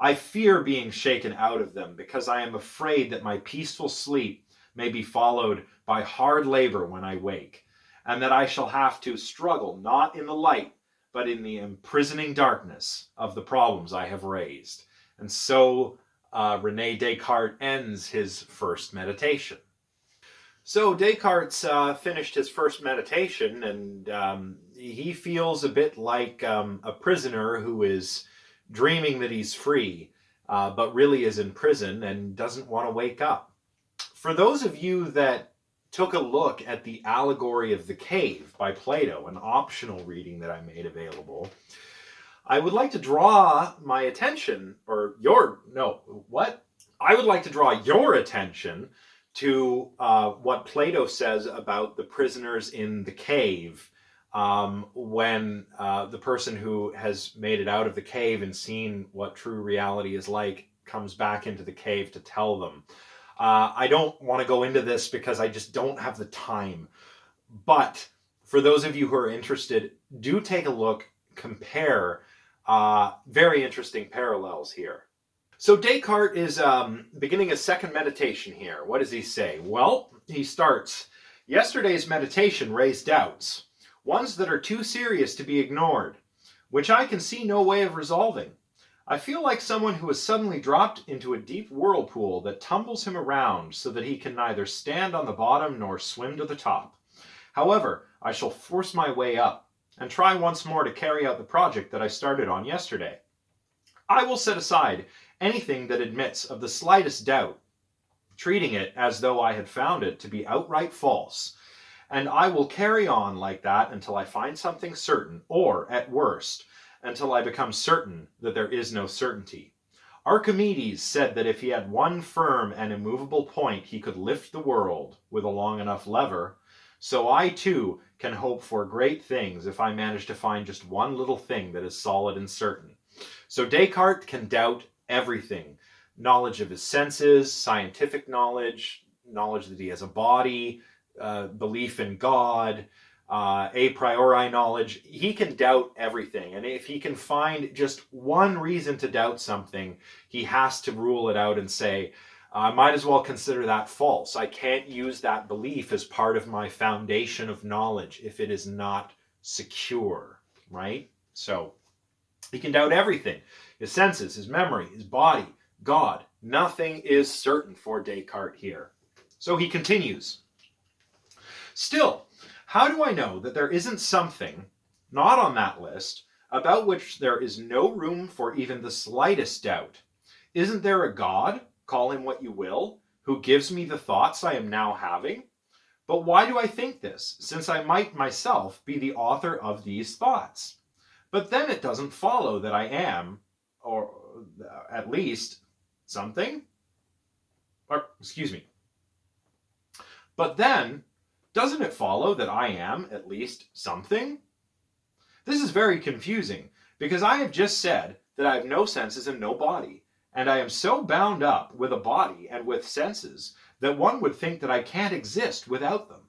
Speaker 1: I fear being shaken out of them, because I am afraid that my peaceful sleep may be followed by hard labor when I wake, and that I shall have to struggle not in the light, but in the imprisoning darkness of the problems I have raised." And so Rene Descartes ends his first meditation. So Descartes finished his first meditation, and he feels a bit like a prisoner who is dreaming that he's free, but really is in prison and doesn't want to wake up. For those of you that took a look at the Allegory of the Cave by Plato, an optional reading that I made available, I would like to draw my attention, I would like to draw your attention to what Plato says about the prisoners in the cave, when the person who has made it out of the cave and seen what true reality is like comes back into the cave to tell them. I don't want to go into this because I just don't have the time. But for those of you who are interested, do take a look, compare. Very interesting parallels here. So Descartes is beginning a second meditation here. What does he say? Well, he starts, "Yesterday's meditation raised doubts, ones that are too serious to be ignored, which I can see no way of resolving. I feel like someone who has suddenly dropped into a deep whirlpool that tumbles him around so that he can neither stand on the bottom nor swim to the top. However, I shall force my way up and try once more to carry out the project that I started on yesterday. I will set aside anything that admits of the slightest doubt, treating it as though I had found it to be outright false, and I will carry on like that until I find something certain, or, at worst, until I become certain that there is no certainty. Archimedes said that if he had one firm and immovable point, he could lift the world with a long enough lever. So I, too, can hope for great things if I manage to find just one little thing that is solid and certain." So Descartes can doubt everything. Knowledge of his senses, scientific knowledge, knowledge that he has a body, belief in God, a priori knowledge. He can doubt everything. And if he can find just one reason to doubt something, he has to rule it out and say, I might as well consider that false. I can't use that belief as part of my foundation of knowledge if it is not secure, right? So he can doubt everything. His senses, his memory, his body, God. Nothing is certain for Descartes here. So he continues. "Still, how do I know that there isn't something, not on that list, about which there is no room for even the slightest doubt? Isn't there a God, call him what you will, who gives me the thoughts I am now having? But why do I think this, since I might myself be the author of these thoughts? But then it doesn't follow that I am, or at least, something? But then, doesn't it follow that I am at least something? This is very confusing, because I have just said that I have no senses and no body, and I am so bound up with a body and with senses that one would think that I can't exist without them.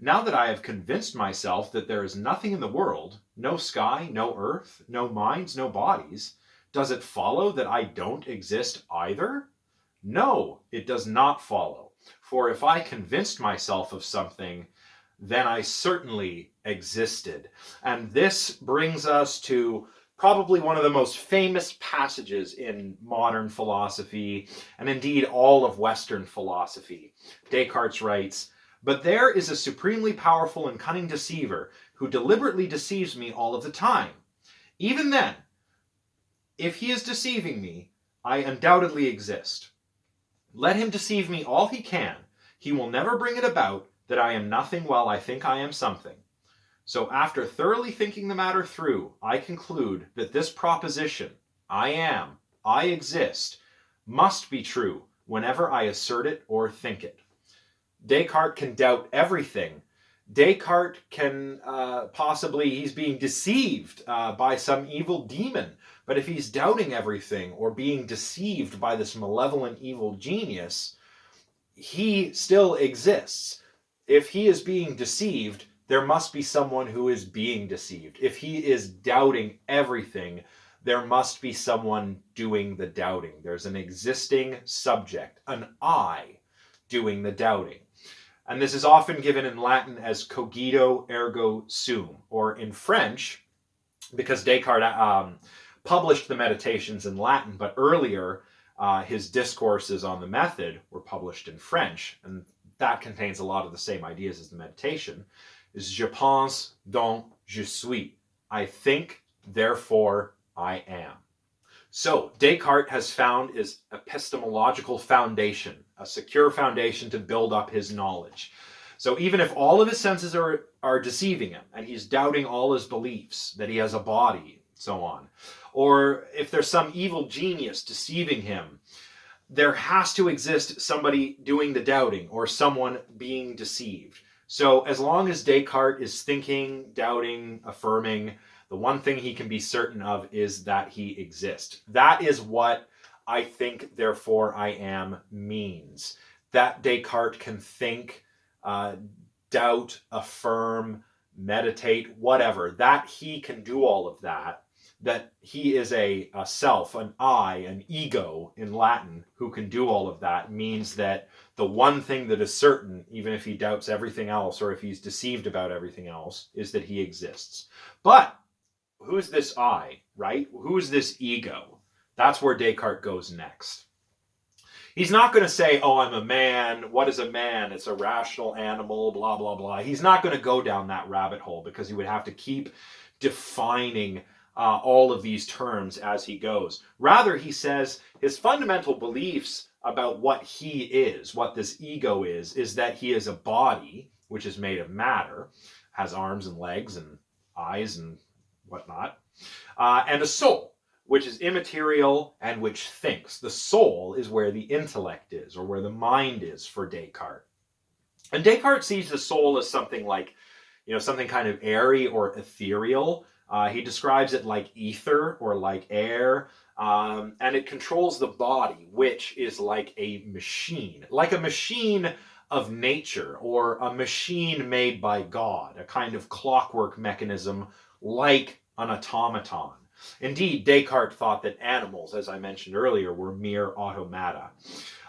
Speaker 1: Now that I have convinced myself that there is nothing in the world, no sky, no earth, no minds, no bodies, does it follow that I don't exist either? No, it does not follow. For if I convinced myself of something, then I certainly existed. And this brings us to probably one of the most famous passages in modern philosophy, and indeed all of Western philosophy. Descartes writes, "But there is a supremely powerful and cunning deceiver who deliberately deceives me all of the time. Even then, if he is deceiving me, I undoubtedly exist. Let him deceive me all he can. He will never bring it about that I am nothing while I think I am something. So after thoroughly thinking the matter through, I conclude that this proposition, I am, I exist, must be true whenever I assert it or think it." Descartes can doubt everything. Descartes can he's being deceived by some evil demon. But if he's doubting everything or being deceived by this malevolent evil genius, he still exists. If he is being deceived, there must be someone who is being deceived. If he is doubting everything, there must be someone doing the doubting. There's an existing subject, an I, doing the doubting. And this is often given in Latin as cogito ergo sum, or in French, because Descartes published the Meditations in Latin, but earlier his discourses on the method were published in French, and that contains a lot of the same ideas as the Meditation, is je pense, donc je suis. I think, therefore I am. So Descartes has found his epistemological foundation, a secure foundation to build up his knowledge. So even if all of his senses are deceiving him, and he's doubting all his beliefs, that he has a body, so on, or if there's some evil genius deceiving him, there has to exist somebody doing the doubting or someone being deceived. So as long as Descartes is thinking, doubting, affirming, the one thing he can be certain of is that he exists. That is what I think, therefore I am means. That Descartes can think, doubt, affirm, meditate, whatever. That he can do all of that. That he is a self, an I, an ego in Latin, who can do all of that, means that the one thing that is certain, even if he doubts everything else or if he's deceived about everything else, is that he exists. But who's this I, right? Who's this ego? That's where Descartes goes next. He's not going to say, oh, I'm a man. What is a man? It's a rational animal, blah, blah, blah. He's not going to go down that rabbit hole because he would have to keep defining all of these terms as he goes. Rather, he says his fundamental beliefs about what he is, what this ego is that he is a body, which is made of matter, has arms and legs and eyes and whatnot, and a soul, which is immaterial and which thinks. The soul is where the intellect is, or where the mind is for Descartes. And Descartes sees the soul as something like, something kind of airy or ethereal. He describes it like ether or like air, and it controls the body, which is like a machine of nature, or a machine made by God, a kind of clockwork mechanism like an automaton. Indeed, Descartes thought that animals, as I mentioned earlier, were mere automata.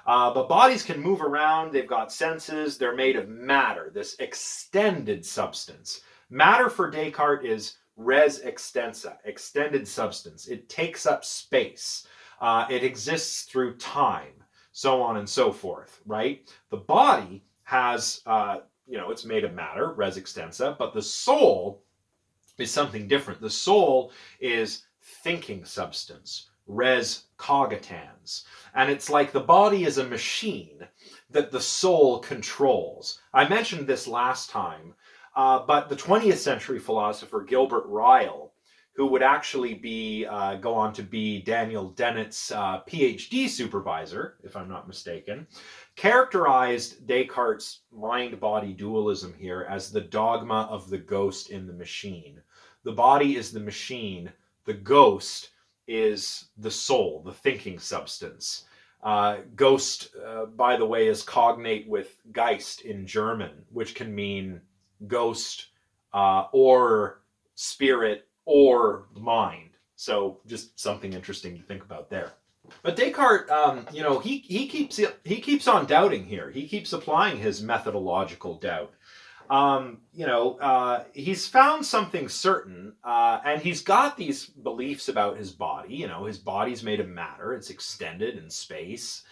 Speaker 1: But bodies can move around, they've got senses, they're made of matter, this extended substance. Matter for Descartes is res extensa, extended substance. It takes up space. It exists through time, so on and so forth, right? The body has, it's made of matter, res extensa, but the soul is something different. The soul is thinking substance, res cogitans. And it's like the body is a machine that the soul controls. I mentioned this last time, but the 20th century philosopher Gilbert Ryle who would actually go on to be Daniel Dennett's PhD supervisor, if I'm not mistaken, characterized Descartes' mind-body dualism here as the dogma of the ghost in the machine. The body is the machine, the ghost is the soul, the thinking substance. Ghost, by the way, is cognate with Geist in German, which can mean ghost or spirit or mind. So just something interesting to think about there. But Descartes, he keeps on doubting here. He keeps applying his methodological doubt. He's found something certain, and he's got these beliefs about his body. His body's made of matter. It's extended in space.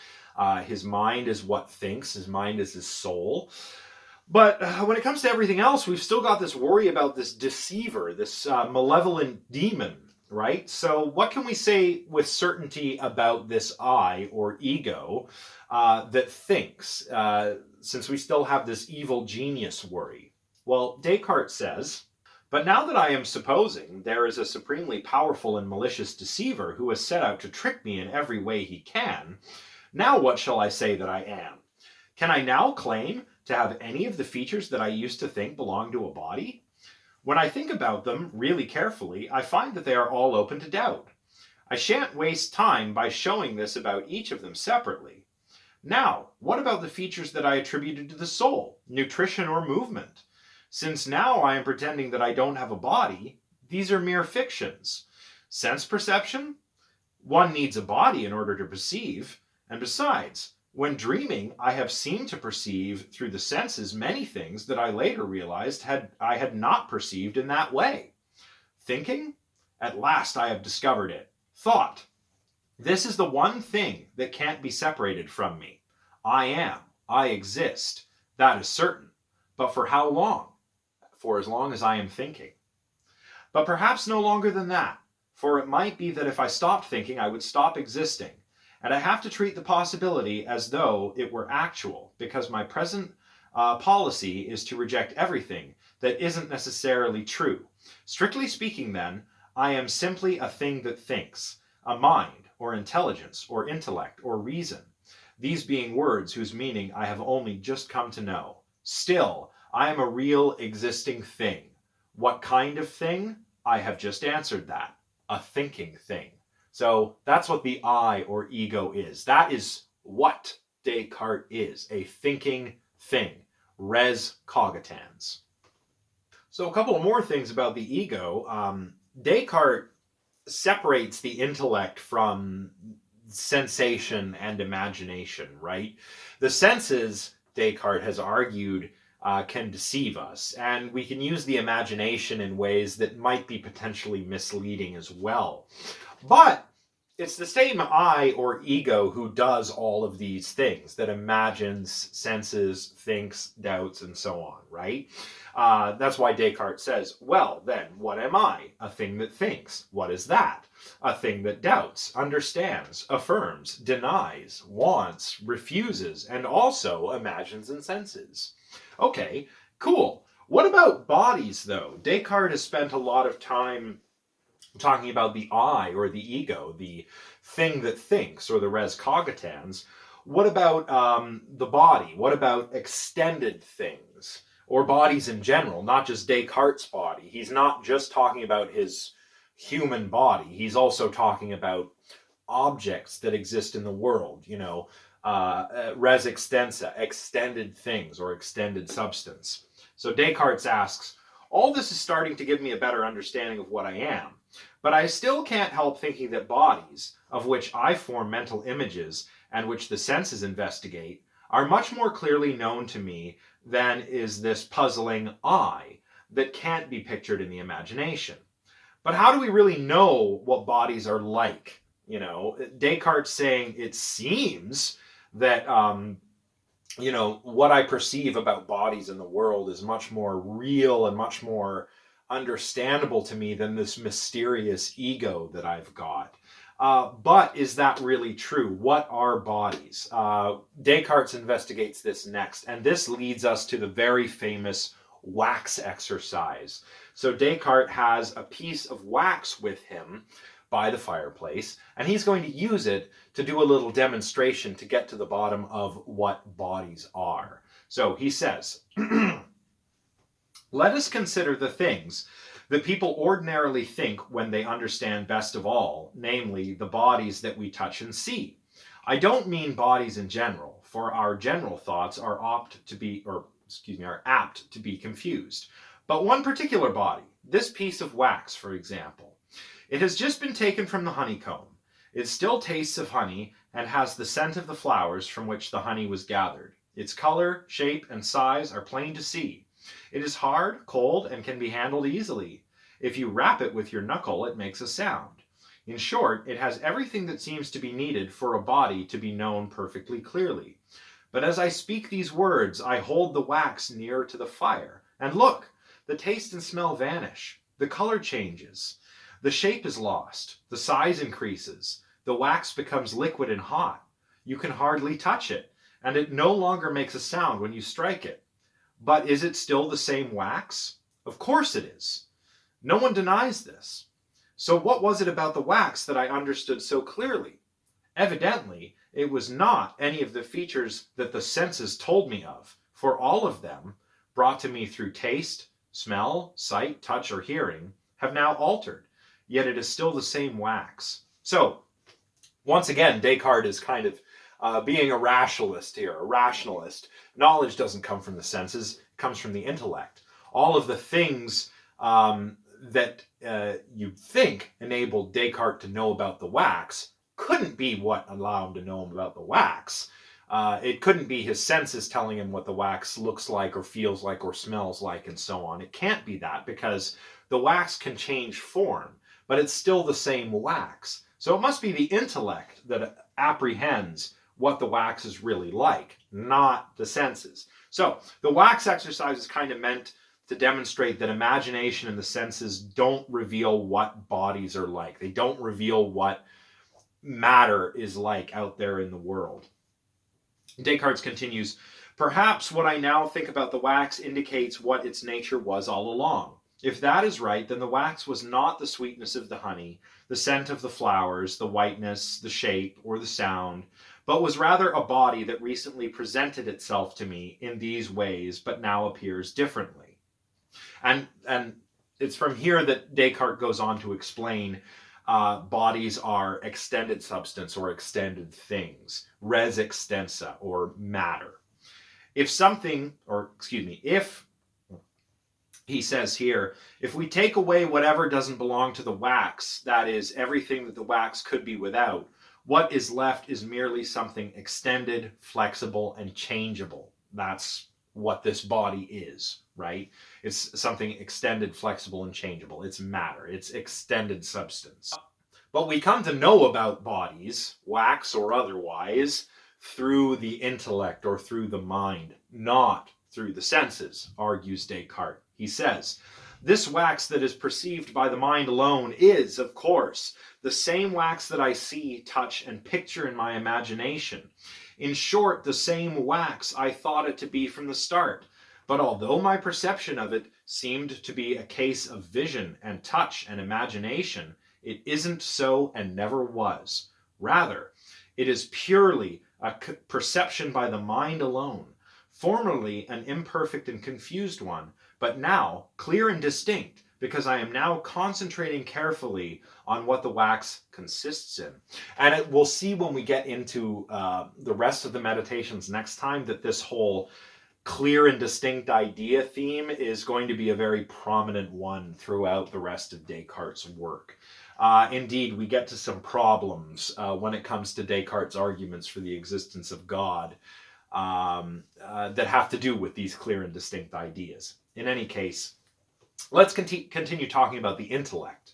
Speaker 1: His mind is what thinks. His mind is his soul. But when it comes to everything else, we've still got this worry about this deceiver, this malevolent demon, right? So what can we say with certainty about this I, or ego, that thinks, since we still have this evil genius worry? Well, Descartes says, "But now that I am supposing there is a supremely powerful and malicious deceiver who has set out to trick me in every way he can, now what shall I say that I am? Can I now claim to have any of the features that I used to think belong to a body? When I think about them really carefully, I find that they are all open to doubt. I shan't waste time by showing this about each of them separately. Now, what about the features that I attributed to the soul, nutrition or movement? Since now I am pretending that I don't have a body, these are mere fictions. Sense perception? One needs a body in order to perceive, and besides, when dreaming, I have seemed to perceive through the senses many things that I later realized I had not perceived in that way. Thinking? At last I have discovered it. Thought. This is the one thing that can't be separated from me. I am. I exist. That is certain. But for how long? For as long as I am thinking. But perhaps no longer than that, for it might be that if I stopped thinking, I would stop existing. And I have to treat the possibility as though it were actual, because my present policy is to reject everything that isn't necessarily true. Strictly speaking, then, I am simply a thing that thinks, a mind, or intelligence, or intellect, or reason, these being words whose meaning I have only just come to know. Still, I am a real existing thing. What kind of thing? I have just answered that. A thinking thing. So that's what the I, or ego, is. That is what Descartes is, a thinking thing. Res cogitans. So a couple of more things about the ego. Descartes separates the intellect from sensation and imagination, right? The senses, Descartes has argued, can deceive us, and we can use the imagination in ways that might be potentially misleading as well. But it's the same I, or ego, who does all of these things, that imagines, senses, thinks, doubts, and so on, right? That's why Descartes says, well, then, what am I? A thing that thinks. What is that? A thing that doubts, understands, affirms, denies, wants, refuses, and also imagines and senses. Okay, cool. What about bodies, though? Descartes has spent a lot of time talking about the I, or the ego, the thing that thinks, or the res cogitans. What about the body? What about extended things, or bodies in general, not just Descartes' body? He's not just talking about his human body. He's also talking about objects that exist in the world, res extensa, extended things, or extended substance. So Descartes asks, all this is starting to give me a better understanding of what I am, but I still can't help thinking that bodies, of which I form mental images and which the senses investigate, are much more clearly known to me than is this puzzling I that can't be pictured in the imagination. But how do we really know what bodies are like? Descartes saying it seems that what I perceive about bodies in the world is much more real and much more understandable to me than this mysterious ego that I've got. But is that really true? What are bodies? Descartes investigates this next, and this leads us to the very famous wax exercise. So Descartes has a piece of wax with him by the fireplace, and he's going to use it to do a little demonstration to get to the bottom of what bodies are. So he says, let us consider the things that people ordinarily think when they understand best of all, namely the bodies that we touch and see. I don't mean bodies in general, for our general thoughts are apt to be confused. But one particular body, this piece of wax, for example, it has just been taken from the honeycomb. It still tastes of honey and has the scent of the flowers from which the honey was gathered. Its color, shape, and size are plain to see. It is hard, cold, and can be handled easily. If you rap it with your knuckle, it makes a sound. In short, it has everything that seems to be needed for a body to be known perfectly clearly. But as I speak these words, I hold the wax near to the fire. And look, the taste and smell vanish. The color changes. The shape is lost. The size increases. The wax becomes liquid and hot. You can hardly touch it, and it no longer makes a sound when you strike it. But is it still the same wax? Of course it is. No one denies this. So what was it about the wax that I understood so clearly? Evidently, it was not any of the features that the senses told me of, for all of them, brought to me through taste, smell, sight, touch, or hearing, have now altered, yet it is still the same wax. So, once again, Descartes is kind of being a rationalist here, a rationalist. Knowledge doesn't come from the senses, it comes from the intellect. All of the things that you'd think enabled Descartes to know about the wax couldn't be what allowed him to know about the wax. It couldn't be his senses telling him what the wax looks like or feels like or smells like and so on. It can't be that because the wax can change form, but it's still the same wax. So it must be the intellect that apprehends what the wax is really like, not the senses. So the wax exercise is kind of meant to demonstrate that imagination and the senses don't reveal what bodies are like. They don't reveal what matter is like out there in the world. Descartes continues, perhaps what I now think about the wax indicates what its nature was all along. If that is right, then the wax was not the sweetness of the honey, the scent of the flowers, the whiteness, the shape, or the sound, but was rather a body that recently presented itself to me in these ways, but now appears differently. And it's from here that Descartes goes on to explain bodies are extended substance or extended things, res extensa, or matter. If he says here, if we take away whatever doesn't belong to the wax, that is, everything that the wax could be without, what is left is merely something extended, flexible, and changeable. That's what this body is, right? It's something extended, flexible, and changeable. It's matter. It's extended substance. But we come to know about bodies, wax or otherwise, through the intellect or through the mind, not through the senses, argues Descartes. He says, this wax that is perceived by the mind alone is, of course, the same wax that I see, touch, and picture in my imagination. In short, the same wax I thought it to be from the start. But although my perception of it seemed to be a case of vision and touch and imagination, it isn't so and never was. Rather, it is purely a perception by the mind alone, formerly an imperfect and confused one, but now clear and distinct, because I am now concentrating carefully on what the wax consists in. And we'll see when we get into the rest of the meditations next time that this whole clear and distinct idea theme is going to be a very prominent one throughout the rest of Descartes' work. Indeed, we get to some problems when it comes to Descartes' arguments for the existence of God that have to do with these clear and distinct ideas. In any case, let's continue talking about the intellect.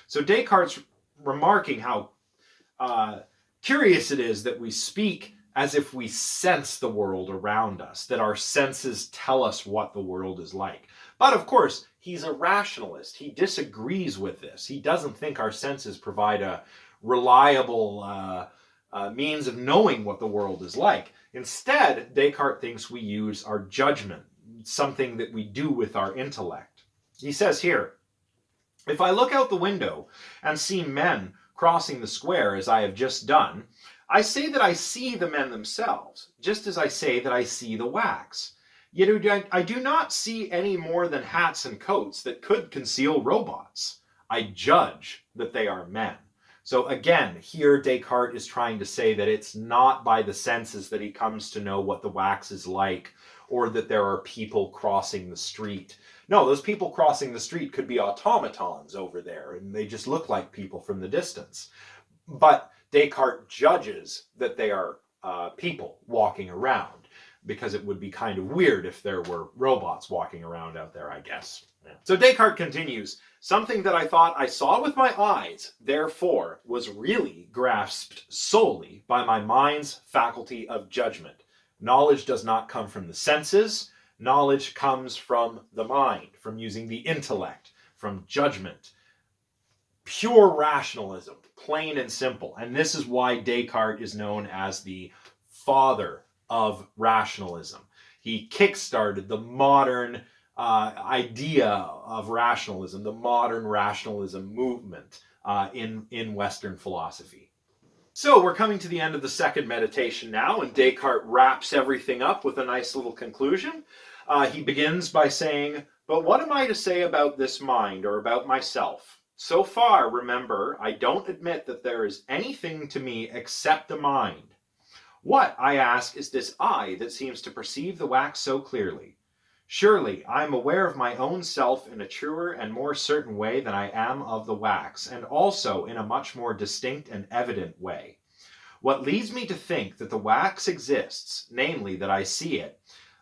Speaker 1: So Descartes remarking how curious it is that we speak as if we sense the world around us, that our senses tell us what the world is like. But of course, he's a rationalist. He disagrees with this. He doesn't think our senses provide a reliable means of knowing what the world is like. Instead, Descartes thinks we use our judgment, something that we do with our intellect. He says here, if I look out the window and see men crossing the square as I have just done, I say that I see the men themselves, just as I say that I see the wax. Yet I do not see any more than hats and coats that could conceal robots. I judge that they are men. So again, here Descartes is trying to say that it's not by the senses that he comes to know what the wax is like, or that there are people crossing the street. No, those people crossing the street could be automatons over there, and they just look like people from the distance. But Descartes judges that they are people walking around, because it would be kind of weird if there were robots walking around out there, I guess. Yeah. So Descartes continues, something that I thought I saw with my eyes, therefore, was really grasped solely by my mind's faculty of judgment. Knowledge does not come from the senses. Knowledge comes from the mind, from using the intellect, from judgment. Pure rationalism, plain and simple. And this is why Descartes is known as the father of rationalism. He kickstarted the modern idea of rationalism, the modern rationalism movement in Western philosophy. So we're coming to the end of the second meditation now, and Descartes wraps everything up with a nice little conclusion. He begins by saying, but what am I to say about this mind, or about myself? So far, remember, I don't admit that there is anything to me except the mind. What, I ask, is this I that seems to perceive the wax so clearly? Surely I am aware of my own self in a truer and more certain way than I am of the wax, and also in a much more distinct and evident way. What leads me to think that the wax exists, namely that I see it,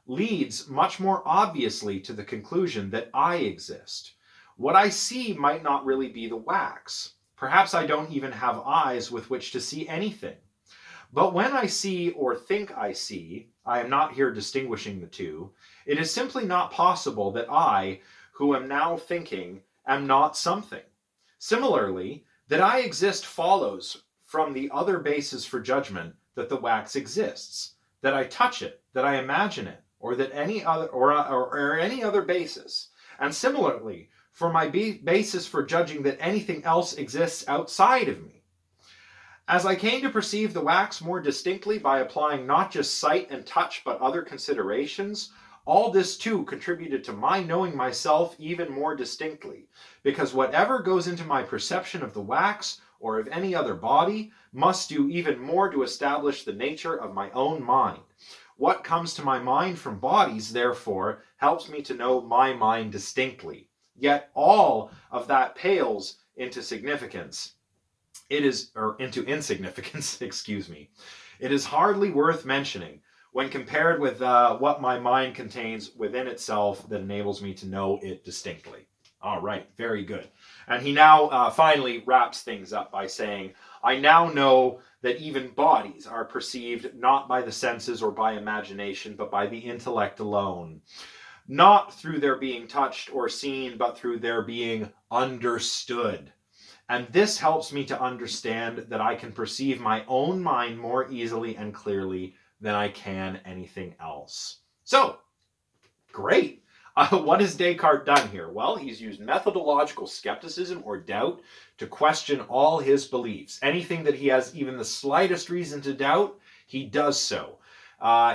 Speaker 1: leads much more obviously to the conclusion that I exist. What I see might not really be the wax. Perhaps I don't even have eyes with which to see anything. But when I see or think I see, I am not here distinguishing the two, it is simply not possible that I, who am now thinking, am not something. Similarly, that I exist follows from the other basis for judgment that the wax exists, that I touch it, that I imagine it, or that any other or any other basis. And similarly, for my basis for judging that anything else exists outside of me. As I came to perceive the wax more distinctly by applying not just sight and touch but other considerations, all this too contributed to my knowing myself even more distinctly, because whatever goes into my perception of the wax or of any other body must do even more to establish the nature of my own mind. What comes to my mind from bodies, therefore, helps me to know my mind distinctly. Yet all of that pales into significance. Into insignificance, excuse me. It is hardly worth mentioning when compared with what my mind contains within itself that enables me to know it distinctly. All right, very good. And he now finally wraps things up by saying, I now know that even bodies are perceived not by the senses or by imagination, but by the intellect alone. Not through their being touched or seen, but through their being understood. And this helps me to understand that I can perceive my own mind more easily and clearly than I can anything else. So, great. What has Descartes done here? Well, he's used methodological skepticism or doubt to question all his beliefs. Anything that he has even the slightest reason to doubt, he does so.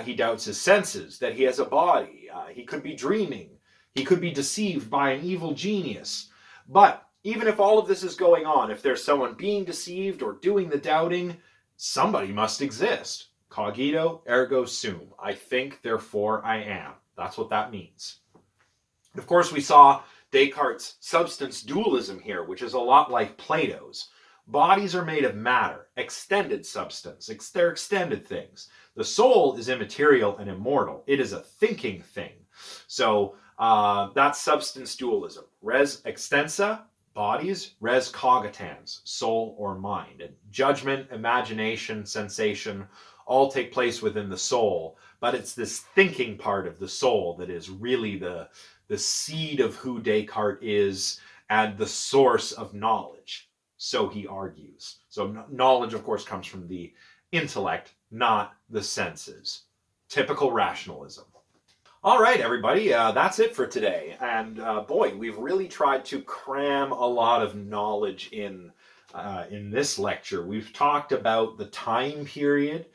Speaker 1: He doubts his senses, that he has a body. He could be dreaming. He could be deceived by an evil genius. But even if all of this is going on, if there's someone being deceived or doing the doubting, somebody must exist. Cogito, ergo sum. I think, therefore I am. That's what that means. And of course, we saw Descartes' substance dualism here, which is a lot like Plato's. Bodies are made of matter, extended substance. They're extended things. The soul is immaterial and immortal. It is a thinking thing. So that's substance dualism. Res extensa, bodies, res cogitans, soul or mind. And judgment, imagination, sensation all take place within the soul, but it's this thinking part of the soul that is really the seed of who Descartes is and the source of knowledge, so he argues. So knowledge, of course, comes from the intellect, not the senses. Typical rationalism. All right, everybody, that's it for today. And boy, we've really tried to cram a lot of knowledge in this lecture. We've talked about the time period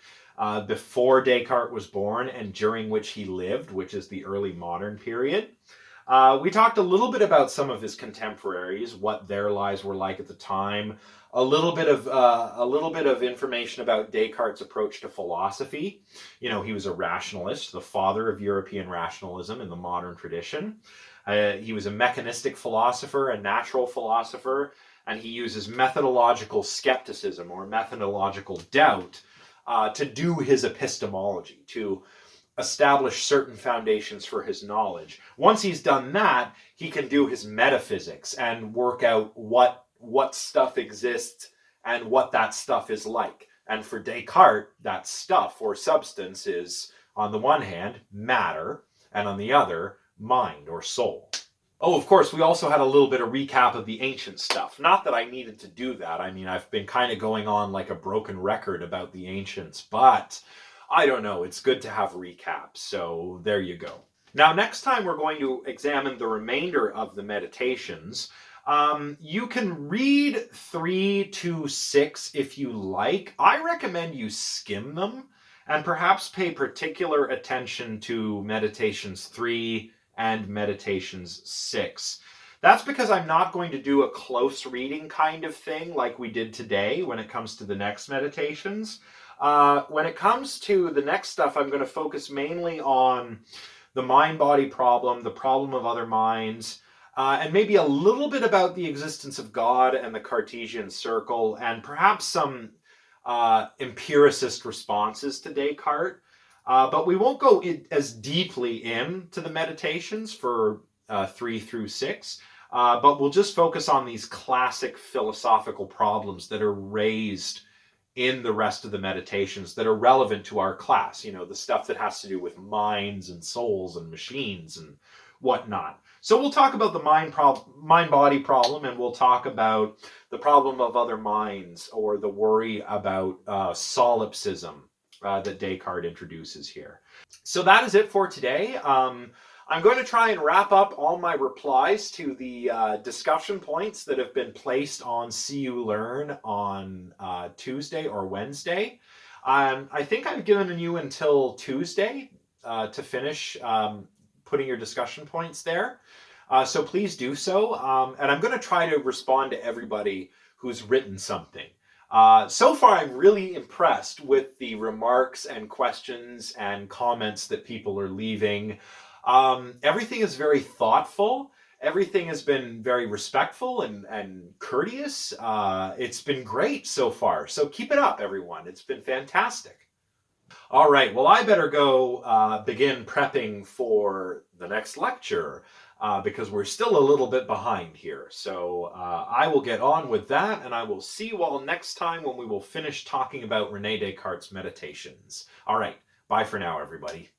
Speaker 1: before Descartes was born and during which he lived, which is the early modern period. We talked a little bit about some of his contemporaries, what their lives were like at the time, a little bit of information about Descartes' approach to philosophy. You know, he was a rationalist, the father of European rationalism in the modern tradition. He was a mechanistic philosopher, a natural philosopher, and he uses methodological skepticism or methodological doubt to do his epistemology, to establish certain foundations for his knowledge. Once he's done that, he can do his metaphysics and work out what stuff exists and what that stuff is like. And for Descartes, that stuff or substance is, on the one hand, matter, and on the other, mind or soul. Oh, of course, we also had a little bit of recap of the ancient stuff. Not that I needed to do that. I mean, I've been kind of going on like a broken record about the ancients, but I don't know, it's good to have recaps, so there you go. Now, next time we're going to examine the remainder of the meditations. You can read 3 to 6 if you like. I recommend you skim them and perhaps pay particular attention to Meditations 3 and Meditations 6. That's because I'm not going to do a close reading kind of thing like we did today when it comes to the next meditations. When it comes to the next stuff, I'm going to focus mainly on the mind-body problem, the problem of other minds, and maybe a little bit about the existence of God and the Cartesian circle, and perhaps some empiricist responses to Descartes. But we won't go as deeply into the meditations for 3 through 6, but we'll just focus on these classic philosophical problems that are raised in the rest of the meditations that are relevant to our class. You know, the stuff that has to do with minds and souls and machines and whatnot. So we'll talk about the mind-body problem, and we'll talk about the problem of other minds, or the worry about solipsism that Descartes introduces here. So that is it for today. I'm going to try and wrap up all my replies to the discussion points that have been placed on CU Learn on Tuesday or Wednesday. I think I've given you until Tuesday to finish putting your discussion points there. So please do so. And I'm going to try to respond to everybody who's written something. So far, I'm really impressed with the remarks and questions and comments that people are leaving. Everything is very thoughtful. Everything has been very respectful and courteous. It's been great so far. So keep it up, everyone. It's been fantastic. All right, well, I better go begin prepping for the next lecture because we're still a little bit behind here. So I will get on with that, and I will see you all next time when we will finish talking about Rene Descartes' meditations. All right, bye for now, everybody.